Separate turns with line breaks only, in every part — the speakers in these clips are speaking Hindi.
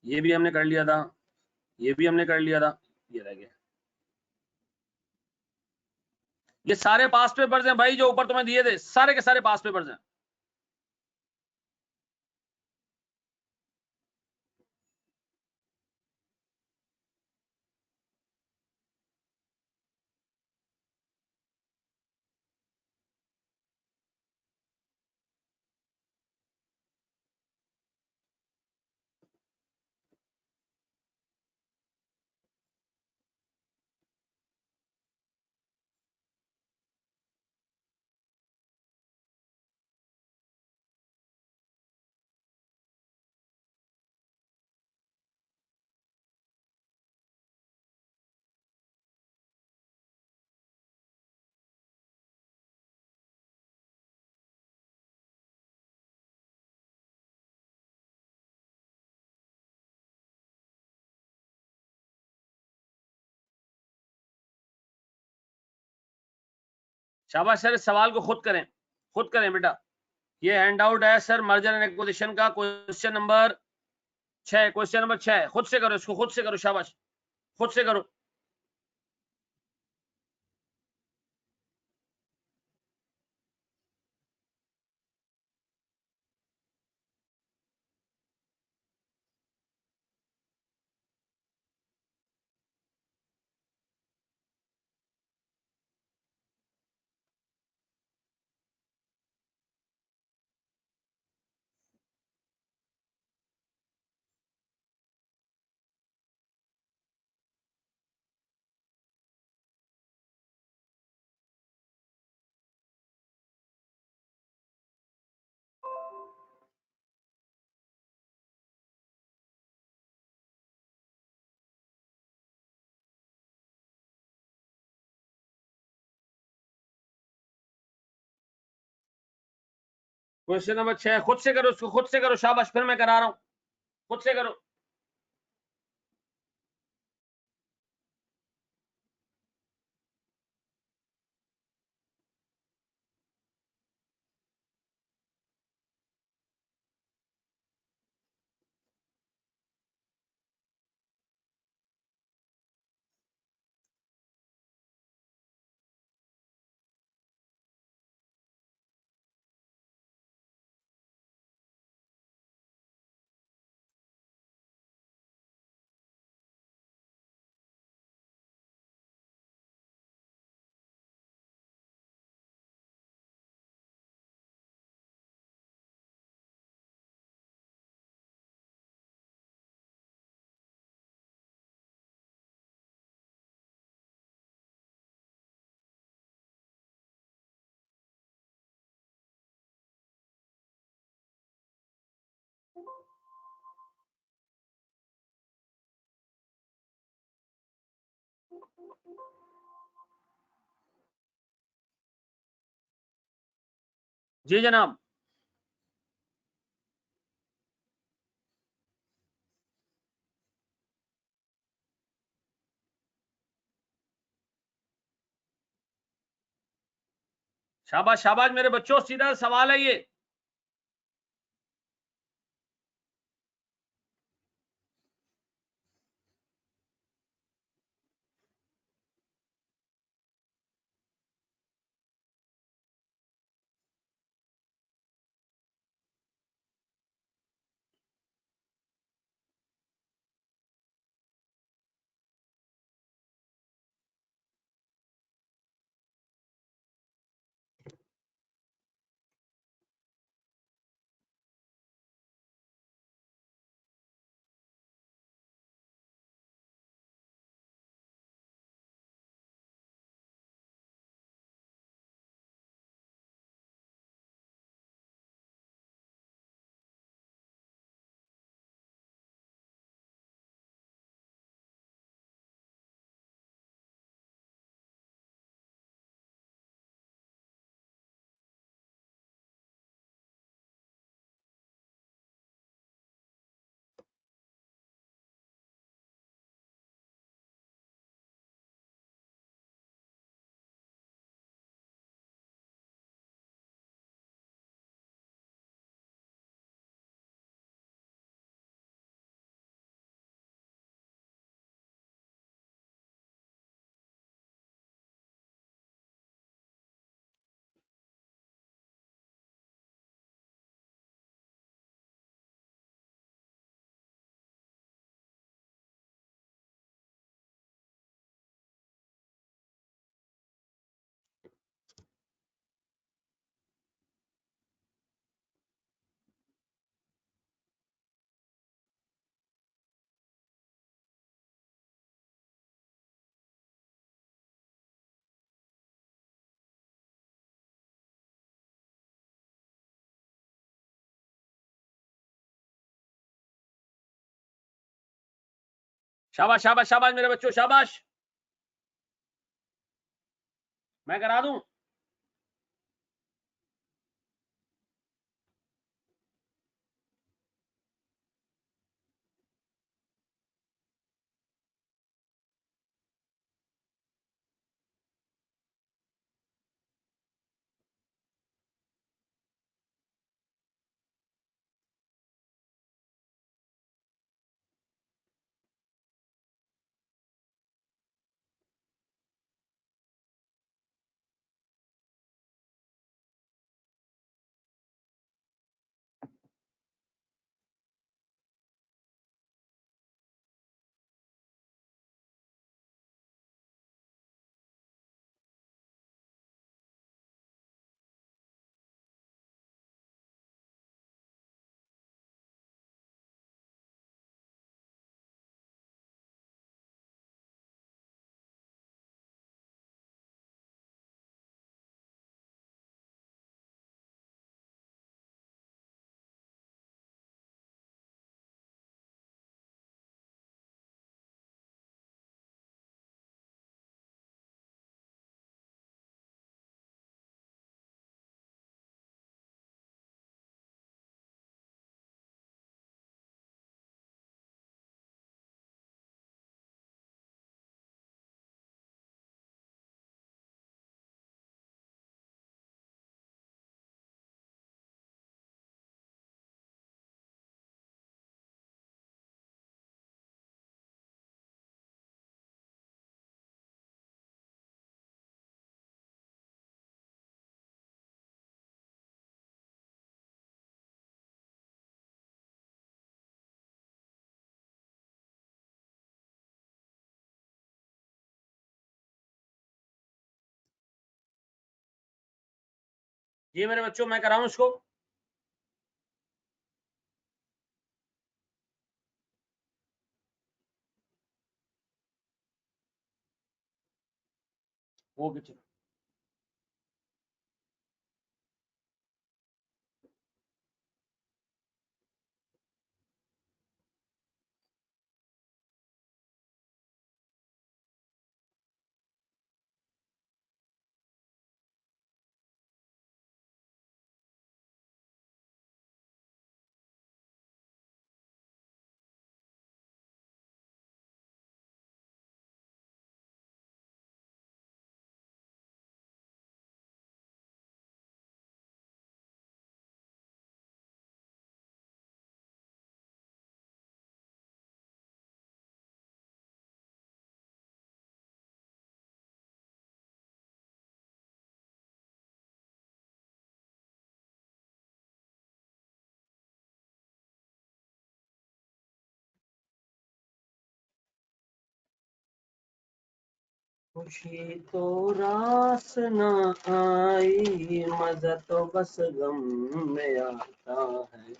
ये भी हमने कर लिया था, ये भी हमने कर लिया था, ये रह गया। ये सारे पास पेपर्स हैं भाई, जो ऊपर तुम्हें दिए थे, सारे के सारे पास पेपर्स हैं। शाबाश सर, इस सवाल को खुद करें बेटा। ये हैंड आउट है सर, मर्जर एंड एक्विजिशन का क्वेश्चन नंबर 6, क्वेश्चन नंबर 6। खुद से करो इसको, खुद से करो, शाबाश, खुद से करो। क्वेश्चन नंबर 6 खुद से करो इसको, खुद से करो, शाबाश, फिर मैं करा रहा हूं, खुद से करो। जी जनाब। शाबाश शाबाश मेरे बच्चों, सीधा सवाल है ये। शाबाश शाबाश शाबाश मेरे बच्चों, शाबाश। मैं करा दूं? जी मेरे बच्चों, मैं कराऊं इसको? ओके चलो। खुशी तो रास न आई, मजा तो बस गम में आता है।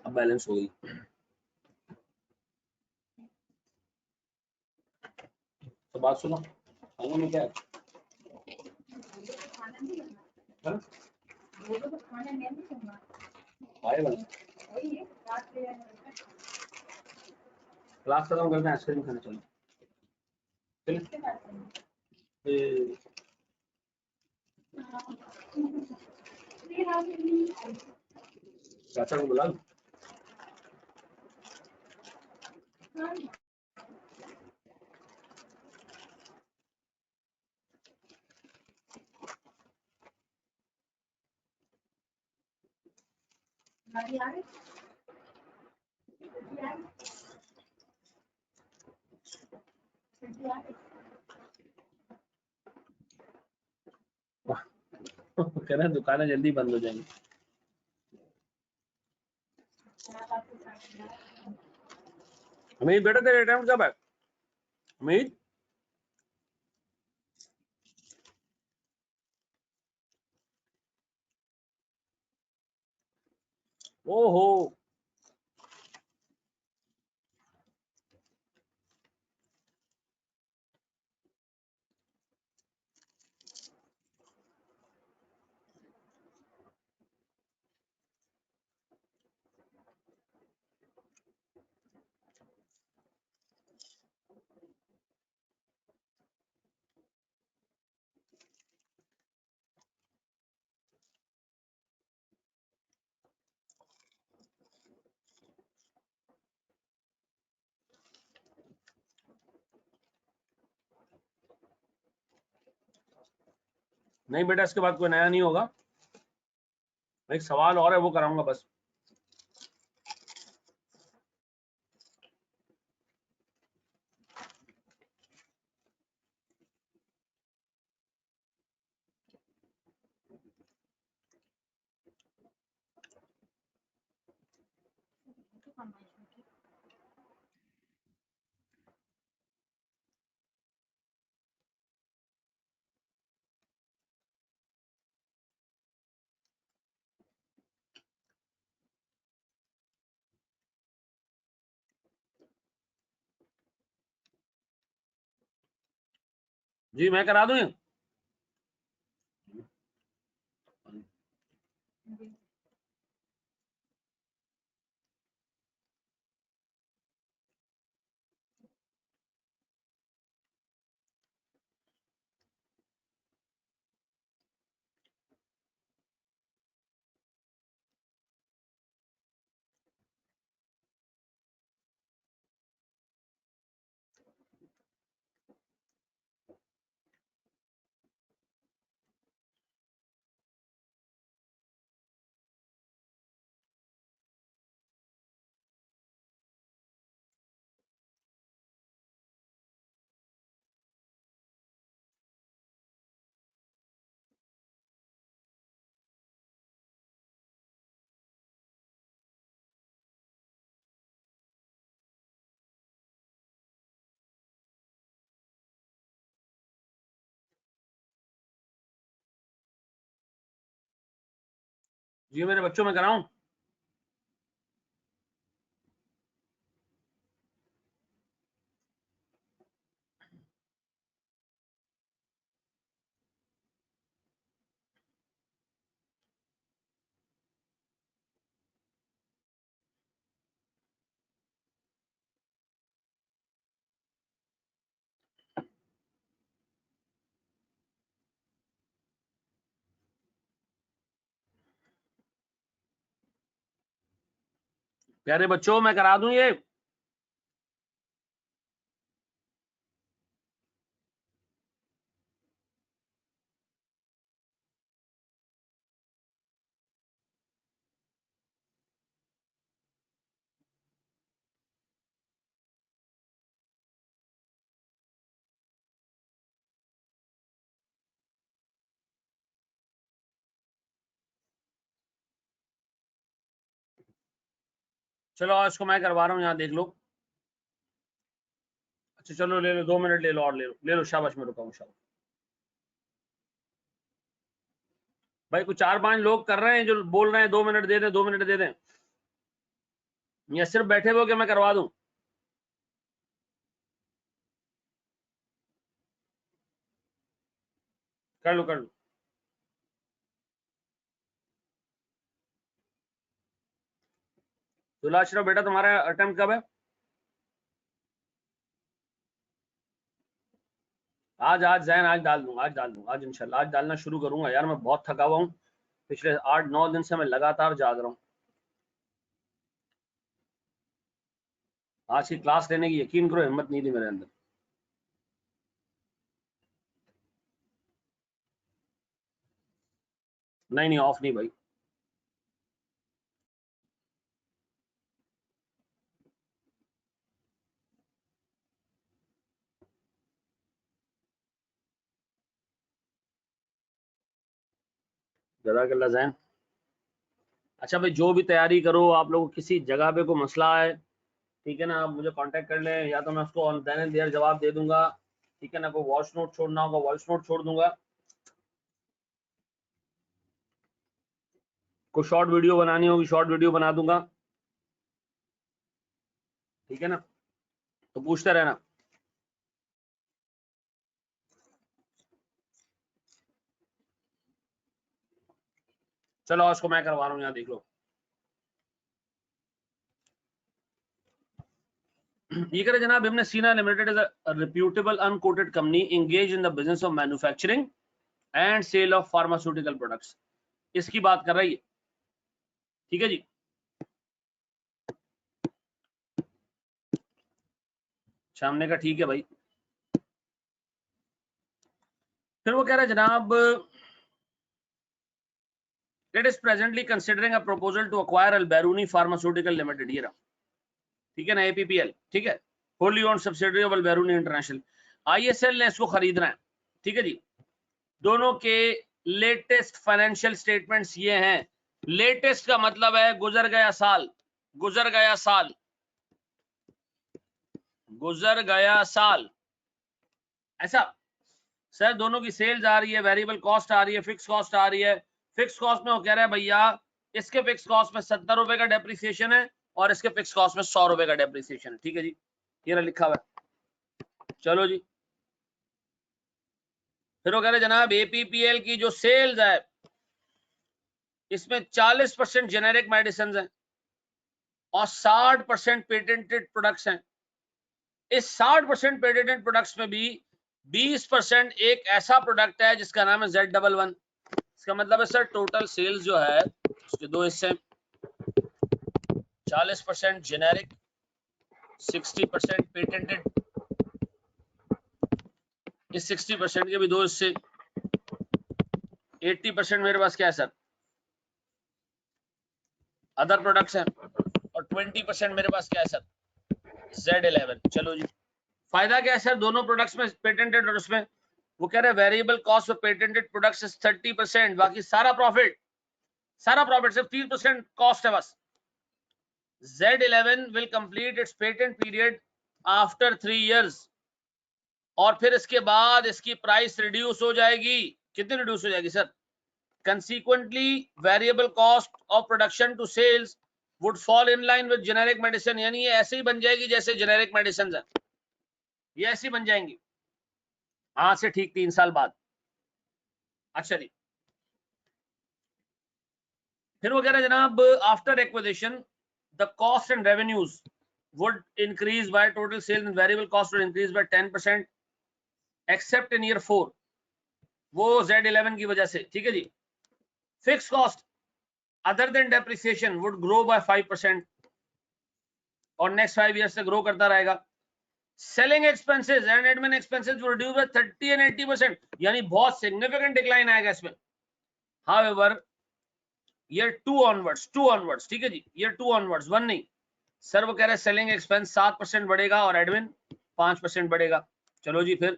अब बैलेंस हो गई। तो बात सुनो, खाने में क्या है? हाँ? आए बना क्लास खत्म करके आइसक्रीम खाने चलो। चलिए। चाचा को बुला लो। कह रहे हैं दुकानें जल्दी बंद हो जाएंगी। अमित बेटा तेरा अटेम्प्ट कब है? अमित ओहो, नहीं बेटा इसके बाद कोई नया नहीं होगा, एक सवाल और है वो कराऊंगा बस। जी मैं करा दूं। जी मेरे बच्चों में कराऊं। प्यारे बच्चों मैं करा दूं ये। चलो इसको मैं करवा रहा हूँ, यहाँ देख लो। अच्छा चलो ले लो, 2 मिनट ले लो और ले लो शाबाश, मैं रुका हूँ शाबाश। भाई कुछ 4-5 लोग कर रहे हैं जो बोल रहे हैं 2 मिनट दे दें, 2 मिनट दे दें, या सिर्फ बैठे हुए कि मैं करवा दूं। कर लो कर लो। दुलाश्रफ बेटा तुम्हारा अटेम्प्ट कब है? आज आज जैन आज डाल दूंगा, आज डाल दूंगा, आज इंशाल्लाह आज डालना शुरू करूंगा। यार मैं बहुत थका हुआ हूँ, पिछले 8-9 दिन से मैं लगातार जाग रहा हूँ। आज की क्लास लेने की यकीन करो हिम्मत नहीं थी मेरे अंदर। नहीं नहीं ऑफ नहीं भाई। जज़ाकल्लाह जैन। अच्छा भाई जो भी तैयारी करो, आप लोग किसी जगह पे कोई मसला है, ठीक है ना, आप मुझे कांटेक्ट कर लें, या तो मैं उसको ऑन देन एंड देयर जवाब दे दूंगा, ठीक है ना। कोई वॉइस नोट छोड़ना होगा वॉइस नोट छोड़ दूंगा। कोई शॉर्ट वीडियो बनानी होगी शॉर्ट वीडियो बना दूंगा, ठीक है ना, तो पूछते रहना। चलो आज को मैं करवा रहा हूँ, यहाँ देख लो। ये कह रहे जनाब हमने सीना limited is a reputable unquoted company engaged in the business of manufacturing and sale of pharmaceutical products, इसकी बात कर रही है, ठीक है जी। सामने का ठीक है भाई। फिर वो कह रहा है जनाब it is presently considering a proposal to acquire Alberuni pharmaceutical limited, ये रहा, ठीक है ना, एपीपीएल, ठीक है, wholly owned subsidiary of Alberuni international. ISL ने इसको खरीदना है, ठीक है जी। दोनों के लेटेस्ट फाइनेंशियल स्टेटमेंट्स ये हैं, लेटेस्ट का मतलब है गुजर गया साल, गुजर गया साल, गुजर गया साल, ऐसा। सर दोनों की सेल्स आ रही है, वेरिएबल कॉस्ट आ रही है, फिक्स कॉस्ट आ रही है। फिक्स कॉस्ट में वो कह रहा है भैया इसके फिक्स कॉस्ट में 70 रुपए का डेप्रिसिएशन है और इसके फिक्स कॉस्ट में 100 रुपए का डेप्रिसिएशन है, ठीक है जी, ये लिखा हुआ है। चलो जी, फिर वो कह रहे जनाब एपीपीएल की जो सेल्स है इसमें 40% जेनेरिक मेडिसिन है और 60% पेटेंटेड प्रोडक्ट्स हैं। इस 60% पेटेंटेड प्रोडक्ट्स में भी 20% एक ऐसा प्रोडक्ट है जिसका नाम है Z11। इसका मतलब है सर टोटल सेल्स जो है उसके दो हिस्से, 40% जेनेरिक, 60% पेटेंटेड। इस 60% के भी दो हिस्से, 80% मेरे पास क्या है सर अदर प्रोडक्ट्स हैं और 20% मेरे पास क्या है सर Z11। चलो जी, फायदा क्या है सर दोनों प्रोडक्ट्स में पेटेंटेड और उसमें वो कह रहे हैं variable cost of patented products is 30%, बाकी सारा प्रॉफिट सिर्फ 3% कॉस्ट है बस। Z11 will complete its patent period after 3 years और फिर इसके बाद इसकी प्राइस रिड्यूस हो जाएगी। कितनी रिड्यूस हो जाएगी sir? Consequently, variable cost of production to sales would fall in line with generic medicine, यानी ये ऐसे ही बन जाएगी जैसे जेनेरिक मेडिसिन है, ये ऐसी बन जाएंगी आज से ठीक 3 साल बाद। अच्छा जी, फिर वो कह रहे जनाब after acquisition the cost and revenues would increase by total sales and variable cost would increase by 10% except in year 4, वो Z11 की वजह से, ठीक है जी। Fix cost other than depreciation would grow by 5% और नेक्स्ट 5 ईयर्स से ग्रो करता रहेगा। Selling expenses and admin expenses will reduce by 30 and 80%, यानी बहुत सिग्निफिकेंट डिक्लाइन आएगा इसमें। हाउएवर ईयर 2 ऑनवर्ड्स, ठीक है जी, ईयर 2 ऑनवर्ड्स, 1 नहीं सर, वो कह रहे हैं सेलिंग एक्सपेंस 7% बढ़ेगा और एडमिन 5% बढ़ेगा। चलो जी, फिर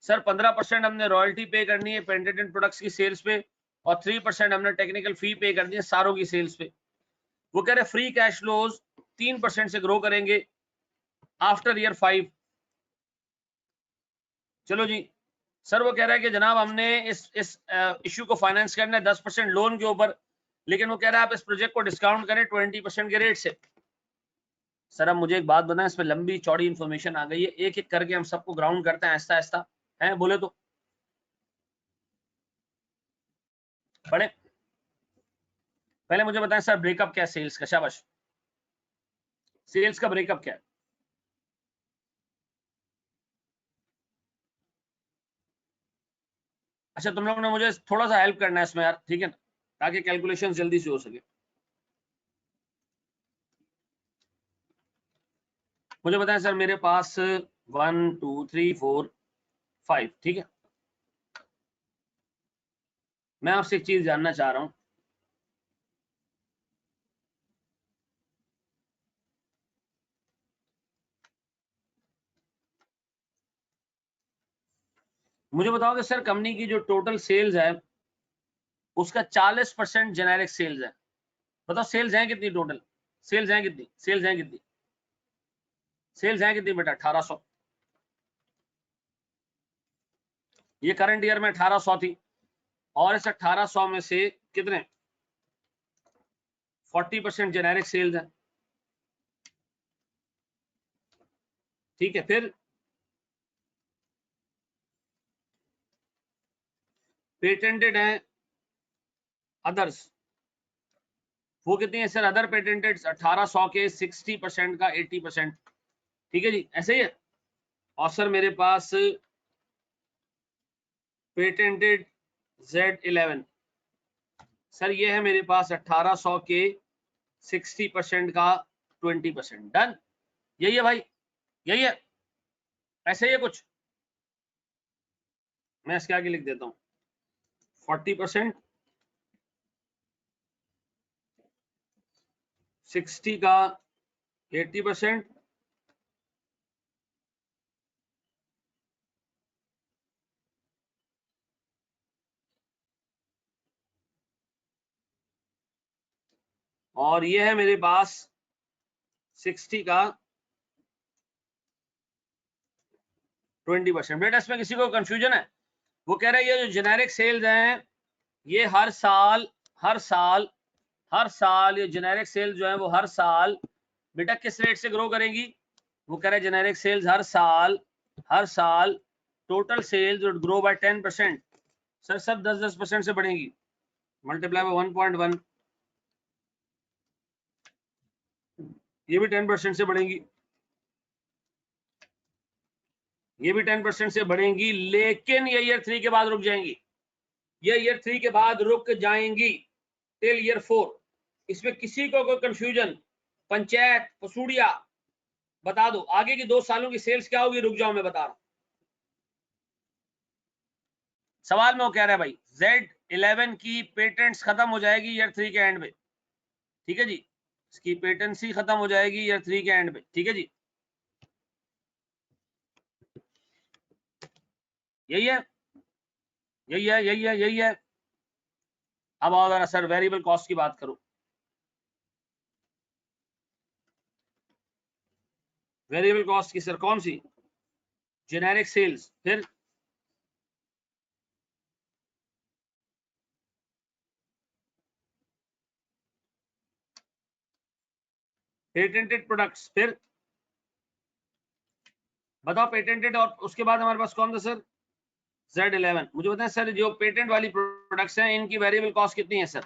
सर 15% हमने रॉयल्टी पे करनी है पेटेंटेड प्रोडक्ट्स की सेल्स पे और 3% हमने टेक्निकल फी पे करनी है सारों की सेल्स पे। वो कह रहे हैं फ्री कैश फ्लोज 3% से ग्रो करेंगे आफ्टर ईयर 5। चलो जी, सर वो कह रहा है कि जनाब हमने इस इश्यू को फाइनेंस करना है 10% लोन के ऊपर, लेकिन वो कह रहा है आप इस प्रोजेक्ट को डिस्काउंट करें 20% के रेट से। सर अब मुझे एक बात बताएं, इसमें लंबी चौड़ी इंफॉर्मेशन आ गई है, एक एक करके हम सबको ग्राउंड करते हैं आहिस्ता आहिस्ता, है बोले तो पढ़े। पहले मुझे बताएं सर ब्रेकअप क्या है सेल्स का, शाबाश, सेल्स का ब्रेकअप क्या है? अच्छा तुम लोगों ने मुझे थोड़ा सा हेल्प करना है इसमें यार, ठीक है ना, ताकि कैलकुलेशन जल्दी से हो सके। मुझे बताएं सर मेरे पास 1 2 3 4 5, ठीक है, मैं आपसे एक चीज जानना चाह रहा हूं, मुझे बताओ कि सर कंपनी की जो टोटल सेल्स है उसका 40% जेनेरिक सेल्स है, बताओ सेल्स हैं कितनी टोटल, सेल्स हैं कितनी, सेल्स हैं कितनी, सेल्स हैं कितनी बेटा? 1800। ये करंट ईयर में 1800 थी और इस 1800 में से कितने 40% जेनेरिक सेल्स है, ठीक है। फिर पेटेंटेड है अदर्स, वो कितनी है सर? अदर पेटेंटेड 1800 के 60% का 80%, ठीक है जी, ऐसे ही है। और सर मेरे पास पेटेंटेड Z11, सर ये है मेरे पास 1800 के 60% का 20%, डन। यही है भाई, यही है, ऐसे ही है कुछ। मैं इसके आगे लिख देता हूं 40%, 60 का 80%, और ये है मेरे पास 60 का 20%। बेटा इसमें किसी को कंफ्यूजन है? वो कह रहा है ये जो जेनेरिक सेल्स हैं ये हर साल ये जेनेरिक सेल्स जो है वो हर साल बेटा किस रेट से ग्रो करेंगी? वो कह रहे हैं जेनेरिक सेल्स हर साल total sales would grow by 10%। Sir सब 10% से बढ़ेंगी, मल्टीप्लाई बाय 1.1, ये भी 10% से बढ़ेंगी, ये भी 10% से बढ़ेंगी, लेकिन ये ईयर 3 के बाद रुक जाएंगी, ये ईयर 3 के बाद रुक जाएंगी टिल ईयर 4। इसमें किसी को कोई कंफ्यूजन? पंचायत पसूड़िया बता दो आगे की 2 सालों की सेल्स क्या होगी? रुक जाओ मैं बता रहा हूं। सवाल में वो कह रहा है भाई Z11 की पेटेंट्स खत्म हो जाएगी ईयर 3 के एंड में, ठीक है जी, इसकी पेटेंसी खत्म हो जाएगी ईयर 3 के एंड में, ठीक है जी, यही है, यही है, यही है, यही है। अब आओ जरा सर वेरिएबल कॉस्ट की बात करो। वेरिएबल कॉस्ट की सर कौन सी? जेनेरिक सेल्स, फिर पेटेंटेड प्रोडक्ट्स, फिर बताओ पेटेंटेड, और उसके बाद हमारे पास कौन था सर? Z11। मुझे बताएं सर जो पेटेंट वाली प्रोडक्ट्स हैं इनकी वेरिएबल कॉस्ट कितनी है सर?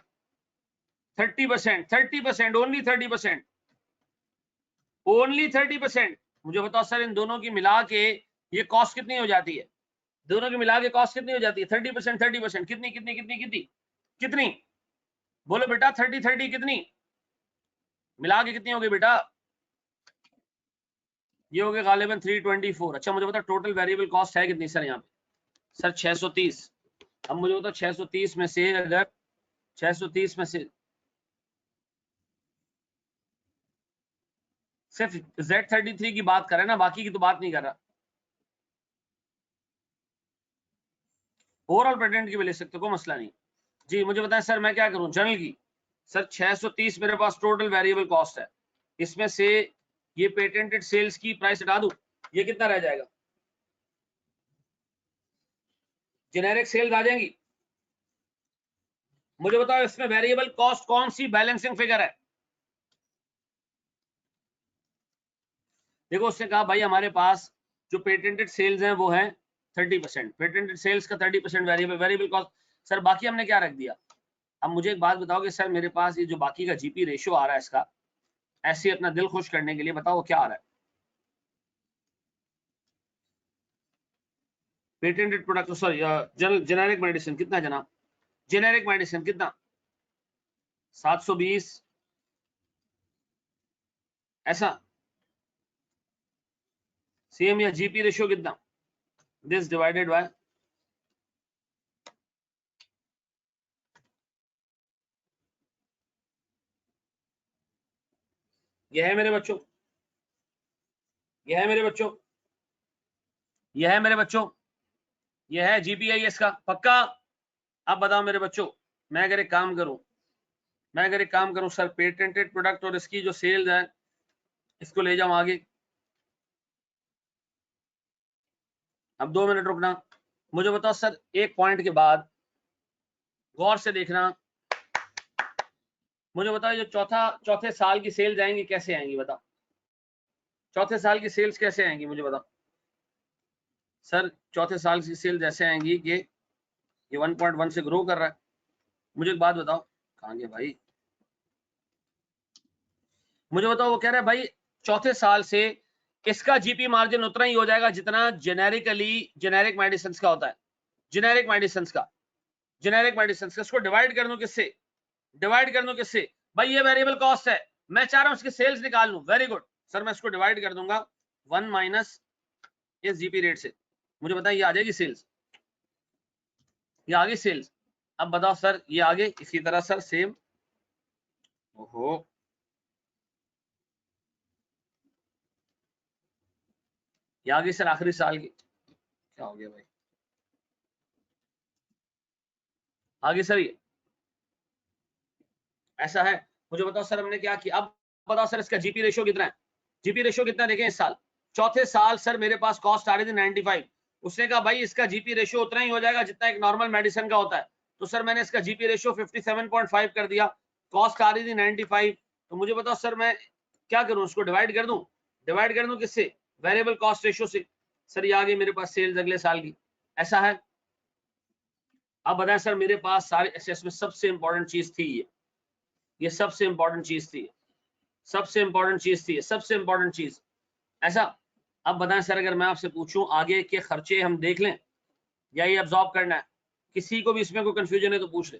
30%, 30%, only 30%, only 30%। मुझे बताओ सर इन दोनों की मिला के ये कॉस्ट कितनी हो जाती है? दोनों की मिला के कॉस्ट कितनी हो जाती है? 30%, 30%, कितनी कितनी कितनी कितनी कितनी? बोलो बेटा 30 कितनी मिला के कितनी होगी बेटा? ये हो गया गालिबन 324। अच्छा मुझे बता टोटल वेरिएबल कॉस्ट है कितनी सर यहाँ पे? सर 630। अब मुझे बता 630 में से अगर 630 में से सिर्फ Z33 की बात करें ना, बाकी की तो बात नहीं कर रहा, ओवरऑल पेटेंट की भी ले सकते हो, कोई मसला नहीं जी। मुझे बताएं सर मैं क्या करूं जनरल की? सर 630 मेरे पास टोटल वेरिएबल कॉस्ट है, इसमें से ये पेटेंटेड सेल्स की प्राइस हटा दूं, ये कितना रह जाएगा? जेनेरिक सेल्स आ जाएंगी। मुझे बताओ इसमें वेरिएबल कॉस्ट कौन सी बैलेंसिंग फिगर है? देखो उसने कहा भाई हमारे पास जो पेटेंटेड सेल्स हैं वो है 30%, पेटेंटेड सेल्स का 30% वेरिएबल कॉस्ट। सर बाकी हमने क्या रख दिया? अब मुझे एक बात बताओ कि सर मेरे पास ये जो बाकी का जीपी रेशियो आ रहा है इसका, ऐसे अपना दिल खुश करने के लिए बताओ क्या आ रहा है? Patented product sorry generic medicine कितना जनाब? जेनेरिक मेडिसिन कितना? 720, ऐसा सेम, या जीपी रेशियो कितना? दिस डिवाइडेड बाय यह है मेरे बच्चों, यह है मेरे बच्चों, यह है मेरे बच्चों, यह है जीपीआईएस का पक्का। अब बताओ मेरे बच्चों, मैं अगर एक काम करूं, मैं अगर एक काम करूं सर पेटेंटेड प्रोडक्ट और इसकी जो सेल्स है इसको ले जाऊं आगे। अब 2 मिनट रुकना, मुझे बताओ सर एक पॉइंट के बाद गौर से देखना, मुझे बताओ, जो चौथे साल की सेल्स आएंगी कैसे आएंगी, बताओ चौथे साल की सेल्स कैसे आएंगी, मुझे बताओ सर। चौथे साल की सेल्स ऐसे आएंगी कि ये 1.1 से ग्रो कर रहा है। मुझे एक बात बताओ, कहाँ गया भाई, मुझे बताओ, वो कह रहा है भाई चौथे साल से इसका जीपी मार्जिन उतना ही हो जाएगा जितना जेनेरिक मेडिसिन का होता है। जेनेरिक मेडिसिन का इसको डिवाइड कर दूं किससे, भाई ये वेरिएबल कॉस्ट है, मैं चाह रहा हूं इसकी सेल्स निकाल लूं। वेरी गुड सर, मैं इसको डिवाइड कर दूंगा 1 माइनस इस जीपी रेट से। मुझे बताइए, ये आ जाएगी सेल्स, ये आ गई सेल्स। अब बताओ सर, ये आगे इसी तरह सर सेम, ओहो ये आ गई सर आखिरी साल की, क्या हो गया भाई, आगे सर ये ऐसा है। मुझे बताओ सर हमने क्या किया, अब बताओ सर इसका जीपी रेशियो कितना है, जीपी रेशियो कितना देखें इस साल। चौथे साल सर मेरे पास कॉस्ट आ रही थी 95, उसने कहा भाई इसका जीपी रेशियो उतना ही हो जाएगा जितना एक नॉर्मल मेडिसिन का होता है। तो सर मैंने इसका जीपी रेशियो 57.5 कर दिया, कॉस्ट आ रही थी 95। तो मुझे बताओ सर मैं क्या करूं, उसको डिवाइड कर दूं किससे, वेरिएबल कॉस्ट रेशियो से। सर ये आ गई मेरे पास सेल्स अगले साल की, ऐसा है। अब बताएं सर, मेरे पास सारे एसेस में सबसे इंपॉर्टेंट चीज थी ये सबसे इंपॉर्टेंट चीज थी, सबसे इंपॉर्टेंट चीज, ऐसा। अब बताएं सर, अगर मैं आपसे पूछूं आगे के खर्चे हम देख लें या ये अब्सॉर्ब करना है, किसी को भी इसमें कोई कंफ्यूजन है तो पूछ ले।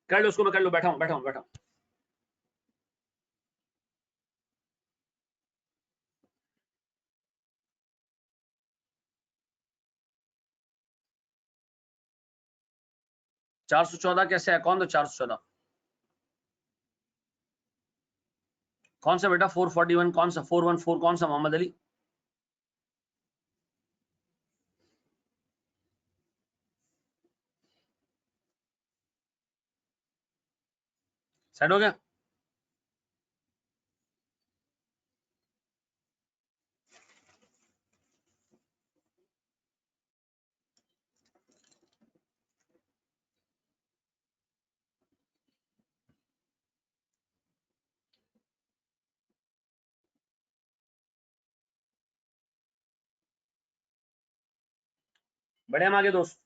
कर लो उसको, मैं कर लो, बैठा हूं। 414 कैसे है, कौन था 414, कौन सा बेटा 441, कौन सा 414, कौन सा मोहम्मद अली, सेट हो गया। बढ़िया हम आगे दोस्त।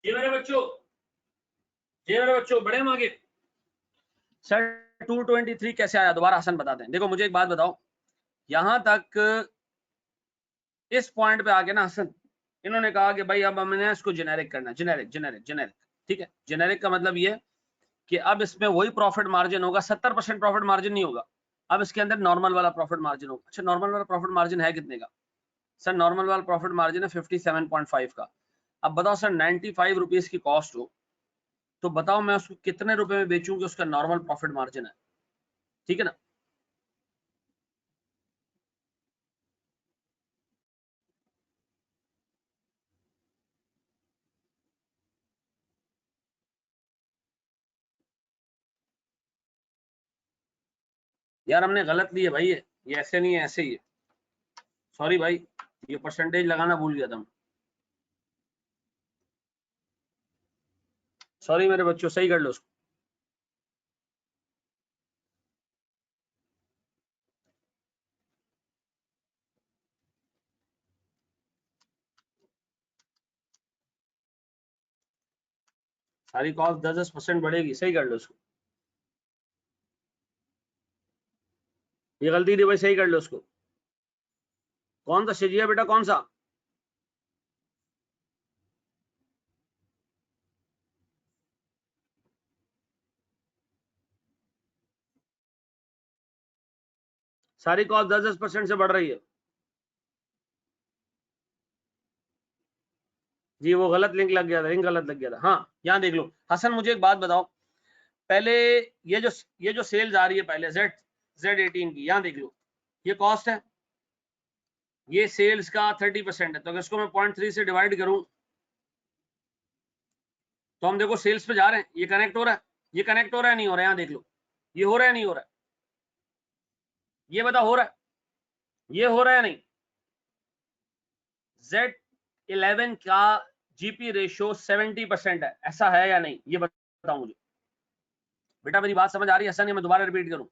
ये मेरे बच्चों, बड़े मांगे सर 223 कैसे आया, दोबारा हसन बताते हैं। देखो मुझे एक बात बताओ, यहां तक इस पॉइंट पे आके ना हसन इन्होंने कहा कि भाई अब हमने इसको जेनेरिक करना, जेनेरिक जेनेरिक जेनेरिक, ठीक है। जेनेरिक का मतलब ये कि अब इसमें वही प्रॉफिट मार्जिन होगा, 70% प्रॉफिट मार्जिन नहीं होगा, अब इसके अंदर नॉर्मल वाला प्रॉफिट मार्जिन होगा। अच्छा नॉर्मल वाला प्रॉफिट मार्जिन है कितने का सर? नॉर्मल वाला प्रॉफिट मार्जिन है 57.5 का। अब बताओ सर 95 रुपीज की कॉस्ट हो तो बताओ मैं उसको कितने रुपए में बेचूं कि उसका नॉर्मल प्रॉफिट मार्जिन है, ठीक है ना। यार हमने गलत ली है भाई, ये ऐसे नहीं है, ऐसे ही है। सॉरी भाई, ये परसेंटेज लगाना भूल गया था मैं। सॉरी मेरे बच्चों, सही कर लो उसको। सारी कॉस्ट 10% बढ़ेगी, सही कर लो उसको। ये गलती थी भाई, सही कर लो उसको। कौन सा शिजिया बेटा, कौन सा? सारी कॉस्ट 10% से बढ़ रही है जी। वो गलत लिंक लग गया था, लिंक गलत लग गया था। हाँ यहाँ देख लो हसन, मुझे एक बात बताओ, पहले ये जो सेल्स आ रही है पहले Z18 की, यहाँ देख लो ये कॉस्ट है, ये सेल्स का 30% है। तो अगर इसको मैं 0.3 से डिवाइड करूं तो हम देखो सेल्स पे जा रहे हैं, ये कनेक्ट हो रहा है, ये कनेक्ट हो रहा है नहीं हो रहा है, यहाँ देख लो ये हो रहा है नहीं हो रहा है, ये बता हो रहा है, ये हो रहा है नहीं। Z11 का जीपी रेशियो 70% है, ऐसा है या नहीं ये बताओ मुझे। बेटा मेरी बात समझ आ रही है ऐसा नहीं, मैं दोबारा रिपीट करूं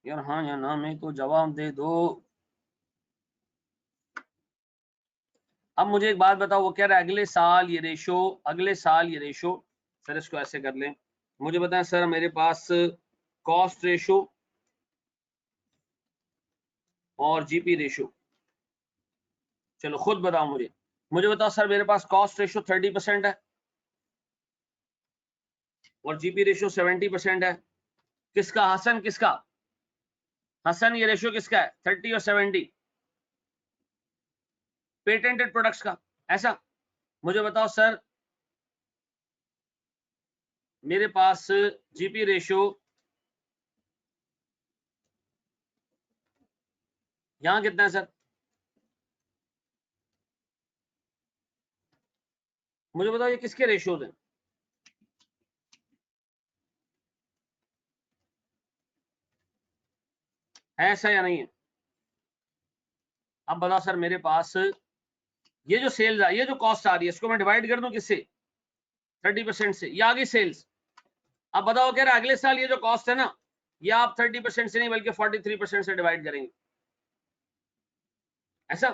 यार? हाँ या ना में तो जवाब दे दो। अब मुझे एक बात बताओ, वो कह रहा है अगले साल ये रेशो, अगले साल ये रेशो, सर इसको ऐसे कर लें, मुझे बताएं सर मेरे पास कॉस्ट रेशो और जीपी रेशो, चलो खुद बताओ मुझे बताओ सर मेरे पास कॉस्ट रेशो 30% है और जीपी रेशो 70% है। किसका हसन, किसका हसन, ये रेशो किसका है 30 और 70? पेटेंटेड प्रोडक्ट्स का, ऐसा? मुझे बताओ सर मेरे पास जीपी रेशो यहां कितना है सर? मुझे बताओ ये किसके रेशियोज हैं? है ऐसा या नहीं है? अब बताओ सर मेरे पास ये जो सेल्स आ, ये जो कॉस्ट आ रही है इसको मैं डिवाइड कर दूं किससे? 30% से। ये आ गई सेल्स। अब बताओ कह रहा है अगले साल ये जो कॉस्ट है ना, ये आप 30% से नहीं बल्कि 43% से डिवाइड करेंगे, ऐसा?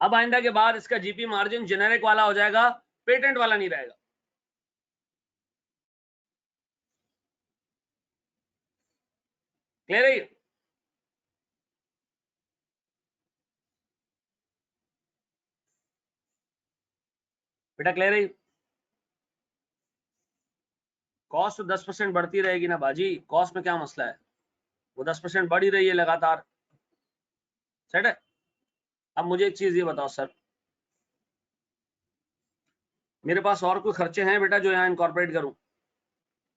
अब आइंदा के बाद इसका जीपी मार्जिन जेनेरिक वाला हो जाएगा, पेटेंट वाला नहीं रहेगा। क्लियर है? बेटा क्लियर है? कॉस्ट तो 10% बढ़ती रहेगी ना बाजी, कॉस्ट में क्या मसला है, वो 10% बढ़ ही रही है लगातार, सेट है। अब मुझे एक चीज ये बताओ सर, मेरे पास और कोई खर्चे हैं बेटा जो यहाँ इनकॉर्पोरेट करूं?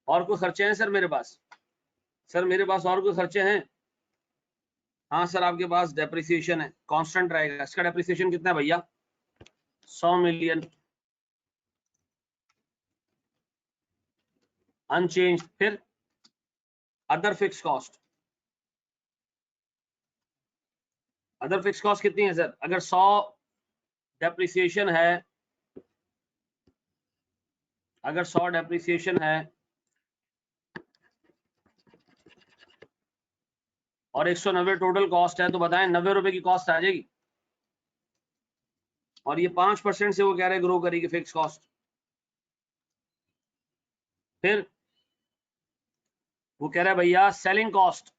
और कोई खर्चे हैं सर मेरे पास? सर मेरे पास और कोई खर्चे हैं? हाँ सर आपके पास डेप्रिसिएशन है, कांस्टेंट रहेगा। इसका डेप्रिसिएशन कितना है भैया? 100 मिलियन अनचेंज। फिर other fix cost, other fix cost कितनी है सर? अगर 100 डेप्रिसिएशन है, अगर 100 डेप्रिसिएशन है और 190 टोटल कॉस्ट है तो बताएं 90 रुपए की कॉस्ट आ जाएगी? और ये 5% से वो कह रहे हैं ग्रो करेगी फिक्स कॉस्ट। फिर वो कह रहा है भैया सेलिंग कॉस्ट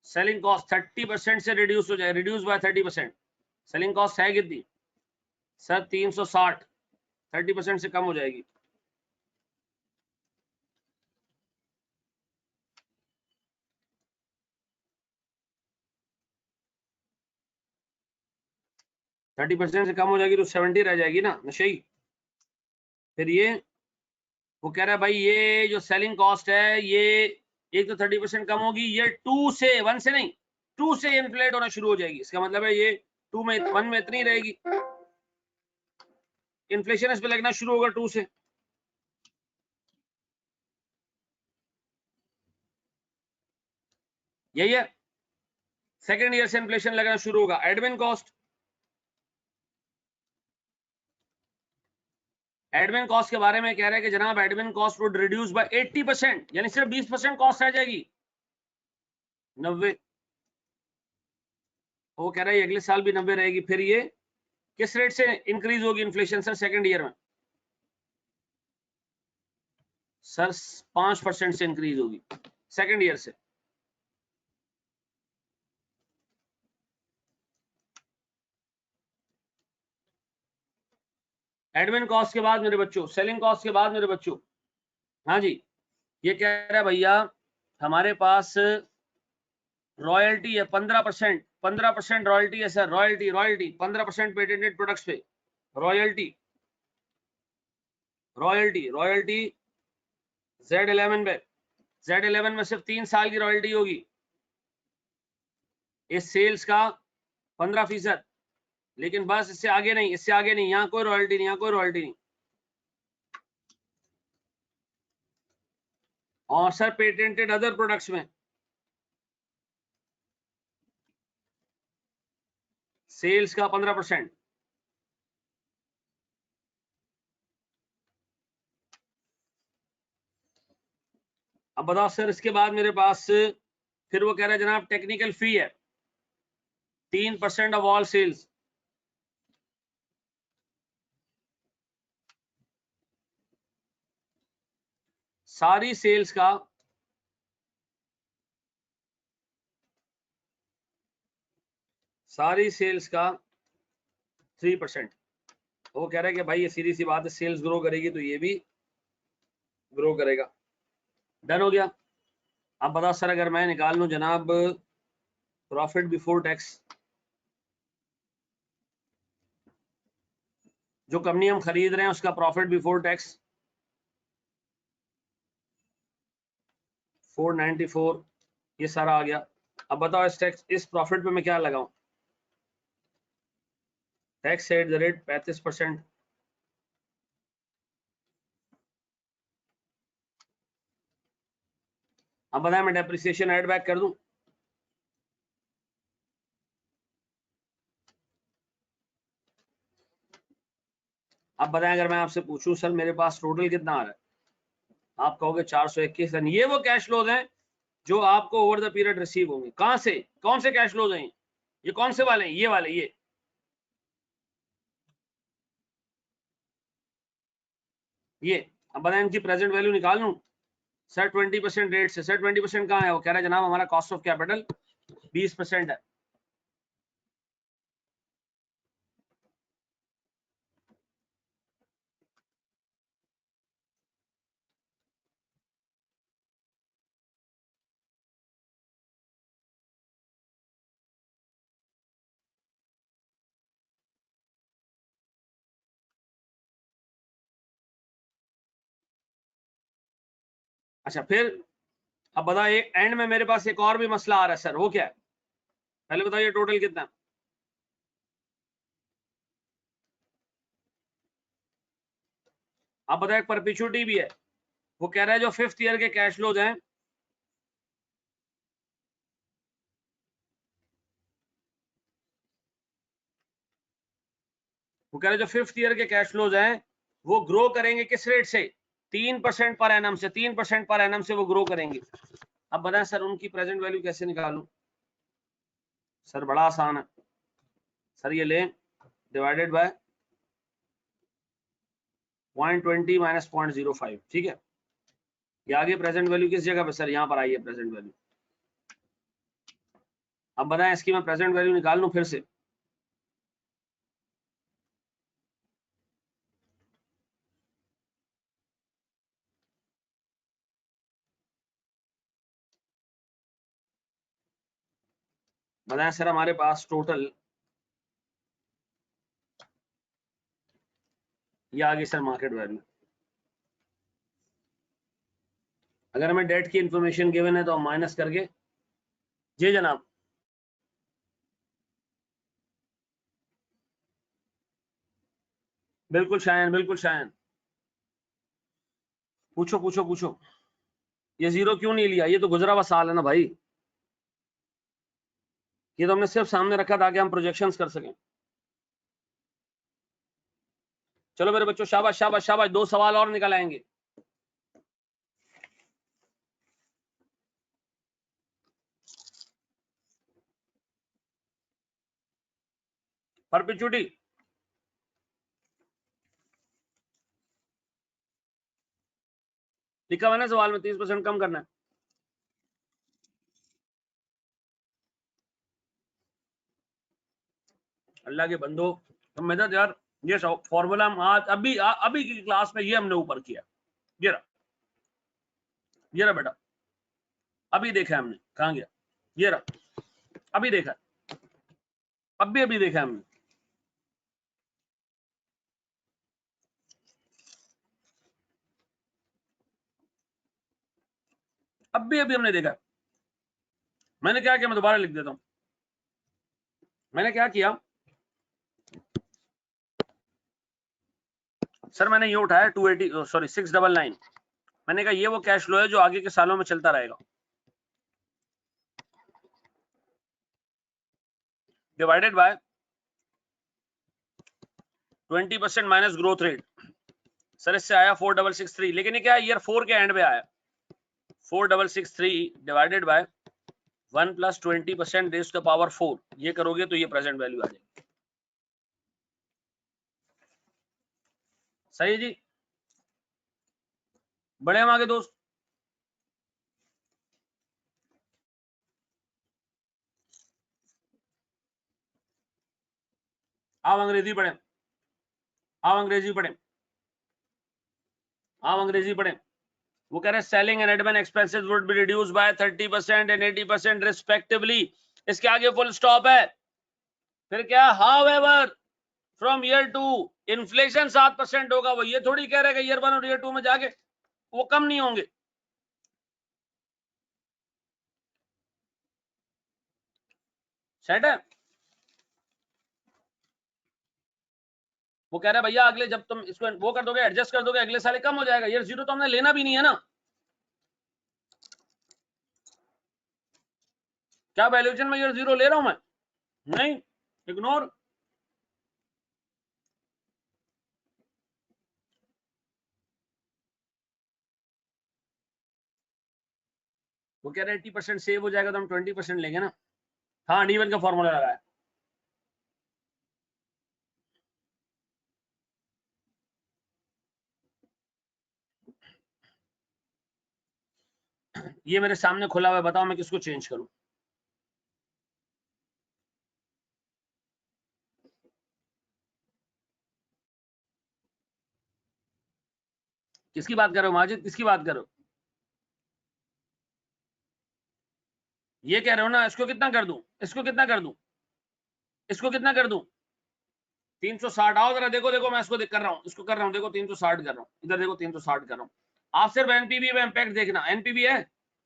30% से रिड्यूस हो जाए, रिड्यूस बाय 30%। सेलिंग कॉस्ट है कितनी सर 360, 30% से कम हो जाएगी। थर्टी परसेंट से कम हो जाएगी तो 70 रह जाएगी ना नशई। फिर ये वो कह रहा है भाई ये जो सेलिंग कॉस्ट है ये एक तो 30% कम होगी, ये 2 से 1 से नहीं 2 से इन्फ्लेट होना शुरू हो जाएगी। इसका मतलब है ये 2 में 1 में इतनी रहेगी, इन्फ्लेशन इस पे लगना शुरू होगा 2 से। यही है, सेकेंड ईयर से इन्फ्लेशन लगना शुरू होगा। एडमिन कॉस्ट के बारे में कह रहे हैं कि जनाब admin cost would reduce by 80%, यानी सिर्फ 20% कॉस्ट रह जाएगी 90। वो कह रहा है अगले साल भी 90 रहेगी। फिर ये किस रेट से इंक्रीज होगी इन्फ्लेशन सर सेकेंड ईयर में? सर 5% से इंक्रीज होगी सेकेंड ईयर से। एडमिन कॉस्ट के बाद मेरे बच्चों, सेलिंग कॉस्ट के बाद मेरे बच्चों, हाँ जी, ये कह रहा है भैया हमारे पास रॉयल्टी है 15%, 15% रॉयल्टी है सर, रॉयल्टी 15% पेटेंटेड प्रोडक्ट्स पे रॉयल्टी। Z11 पे, Z11 में सिर्फ 3 साल की रॉयल्टी होगी। इस सेल्स का 15%, लेकिन बस इससे आगे नहीं, इससे आगे नहीं, यहाँ कोई रॉयल्टी नहीं, यहाँ कोई रॉयल्टी नहीं। और सर पेटेंटेड अदर प्रोडक्ट्स में सेल्स का 15%। अब बताओ सर इसके बाद मेरे पास फिर वो कह रहा है जनाब टेक्निकल फी है 3% ऑफ ऑल सेल्स। सारी सेल्स का 3%। वो कह रहा है कि भाई ये सीधी सी बात है, सेल्स ग्रो करेगी तो ये भी ग्रो करेगा। डन हो गया। अब बताओ सर अगर मैं निकाल लूं जनाब प्रॉफिट बिफोर टैक्स, जो कंपनी हम खरीद रहे हैं उसका प्रॉफिट बिफोर टैक्स 494, ये सारा आ गया। अब बताओ इस टैक्स, इस प्रॉफिट पे मैं क्या लगाऊं? Tax at the rate 35%। अब बताएं मैं डेप्रिसिएशन ऐड बैक कर दूं? अब बताएं अगर मैं आपसे पूछूं सर मेरे पास टोटल कितना आ रहा है, आप कहोगे 421 रन। ये वो कैश फ्लोज हैं जो आपको ओवर द पीरियड रिसीव होंगे। कहां से, कौन से कैश फ्लोज हैं ये? कौन से वाले हैं? ये वाले, ये। अब बताएं इनकी प्रेजेंट वैल्यू निकाल लूं सर 20% रेट से। सर 20% कहां है? वो कह रहा है जनाब हमारा कॉस्ट ऑफ कैपिटल 20% है। अच्छा फिर अब बताओ एक एंड में मेरे पास एक और भी मसला आ रहा है सर, वो क्या है? पहले बताइए टोटल कितना? अब बताओ एक परपिचुटी भी है। वो कह रहा है जो 5th ईयर के कैश फ्लोज हैं, वो कह रहे जो 5th ईयर के कैश फ्लोज हैं वो ग्रो करेंगे किस रेट से? 3% पर एनम से, 3% पर एनम से वो ग्रो करेंगे। अब बताएं सर उनकी प्रेजेंट वैल्यू कैसे निकालूं? सर बड़ा आसान है सर, ये लें डिवाइडेड बाय 0.20 माइनस 0.05, ठीक है। ये आगे प्रेजेंट वैल्यू किस जगह पे सर? यहाँ पर आई है प्रेजेंट वैल्यू। अब बताएं इसकी मैं प्रेजेंट वैल्यू निकाल लूं फिर से। बताएं सर हमारे पास टोटल ये आगे सर मार्केट वैल्यू। अगर हमें डेट की इंफॉर्मेशन गिवन है तो हम माइनस करके, जी जनाब, बिल्कुल शायन, बिल्कुल शायन, पूछो पूछो पूछो। ये जीरो क्यों नहीं लिया? ये तो गुजरा हुआ साल है ना भाई, ये तो हमने सिर्फ सामने रखा ताकि हम प्रोजेक्शंस कर सकें। चलो मेरे बच्चों, शाबाश शाबाश शाबाश, 2 सवाल और निकल आएंगे। परपेचुटी लिखा हुआ है ना सवाल में, 30% कम करना है। अल्लाह के बंदो, तो मेहनत यार, ये फॉर्मूला हम आज अभी की क्लास में ये हमने ऊपर किया। ये रहा, ये रहा बेटा, अभी देखा हमने, कहाँ गया? ये रहा, अभी देखा, अभी देखा हमने। अभी हमने देखा। मैंने क्या किया, मैं दोबारा लिख देता हूं। मैंने क्या किया सर, मैंने ये उठाया 280, सॉरी 699। मैंने कहा ये वो कैश फ्लो है जो आगे के सालों में चलता रहेगा, divided by 20% minus growth rate. Sir इससे आया 4663, लेकिन ये क्या है, ईयर 4 के एंड में आया 4663 divided by 1 plus 20% raise to the power 4। ये करोगे तो ये प्रेजेंट वैल्यू आ जाएगी। सही है जी, बड़े हम आगे दोस्त। आप अंग्रेजी पढ़ें, आप अंग्रेजी पढ़ें, आप अंग्रेजी पढ़ें। वो कह रहे हैं selling and admin expenses would be reduced by 30% and 80% respectively. इसके आगे फुल स्टॉप है, फिर क्या? हाउएवर फ्रॉम ईयर 2 इन्फ्लेशन 7% होगा। वो ये थोड़ी कह रहे हैं कि ईयर 1 और ईयर 2 में जाके वो कम नहीं होंगे। सेट है। वो कह रहा है भैया अगले, जब तुम इसको वो कर दोगे, एडजस्ट कर दोगे, अगले साल कम हो जाएगा। ईयर 0 तो हमने लेना भी नहीं है ना। क्या वैल्यूएशन में ईयर 0 ले रहा हूं मैं? नहीं, इग्नोर। वो कह रहे हैं 80% सेव हो जाएगा तो हम 20% लेंगे ना। हाँ, डी1 का फॉर्मूला लगाया। ये मेरे सामने खुला हुआ है, बताओ मैं किसको चेंज करूं? किसकी बात कर रहे हो माजिद, किसकी बात कर रहे हो? ये कह रहे हो ना, इसको कितना कर दूं, इसको कितना कर दूं, इसको कितना कर दूं? 360। आओ जरा देखो, देखो मैं इसको कर रहा हूँ, इसको कर रहा हूँ, देखो 360 कर रहा हूँ, इधर देखो 360 कर रहा हूँ। आप सिर्फ एनपीवी में इम्पैक्ट देखना। एनपीवी है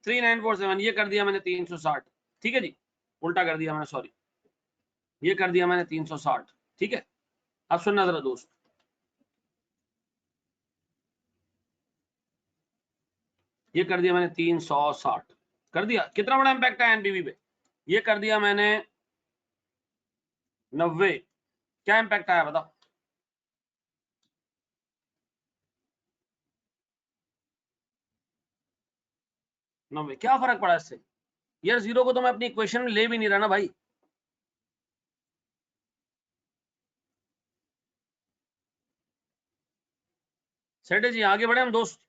3947, ये कर दिया मैंने 360, ठीक है जी, उल्टा कर दिया मैंने, सॉरी, ये कर दिया मैंने 360, ठीक है। अब सुनना जरा दोस्त, ये कर दिया मैंने 360, कर दिया। कितना बड़ा इम्पैक्ट है एनपीवी पे? ये कर दिया मैंने 90। क्या इम्पैक्ट आया बताओ? 90। क्या फर्क पड़ा इससे? यार 0 को तो मैं अपनी इक्वेशन में ले भी नहीं रहा ना भाई। सेठ जी आगे बढ़े हम दोस्त।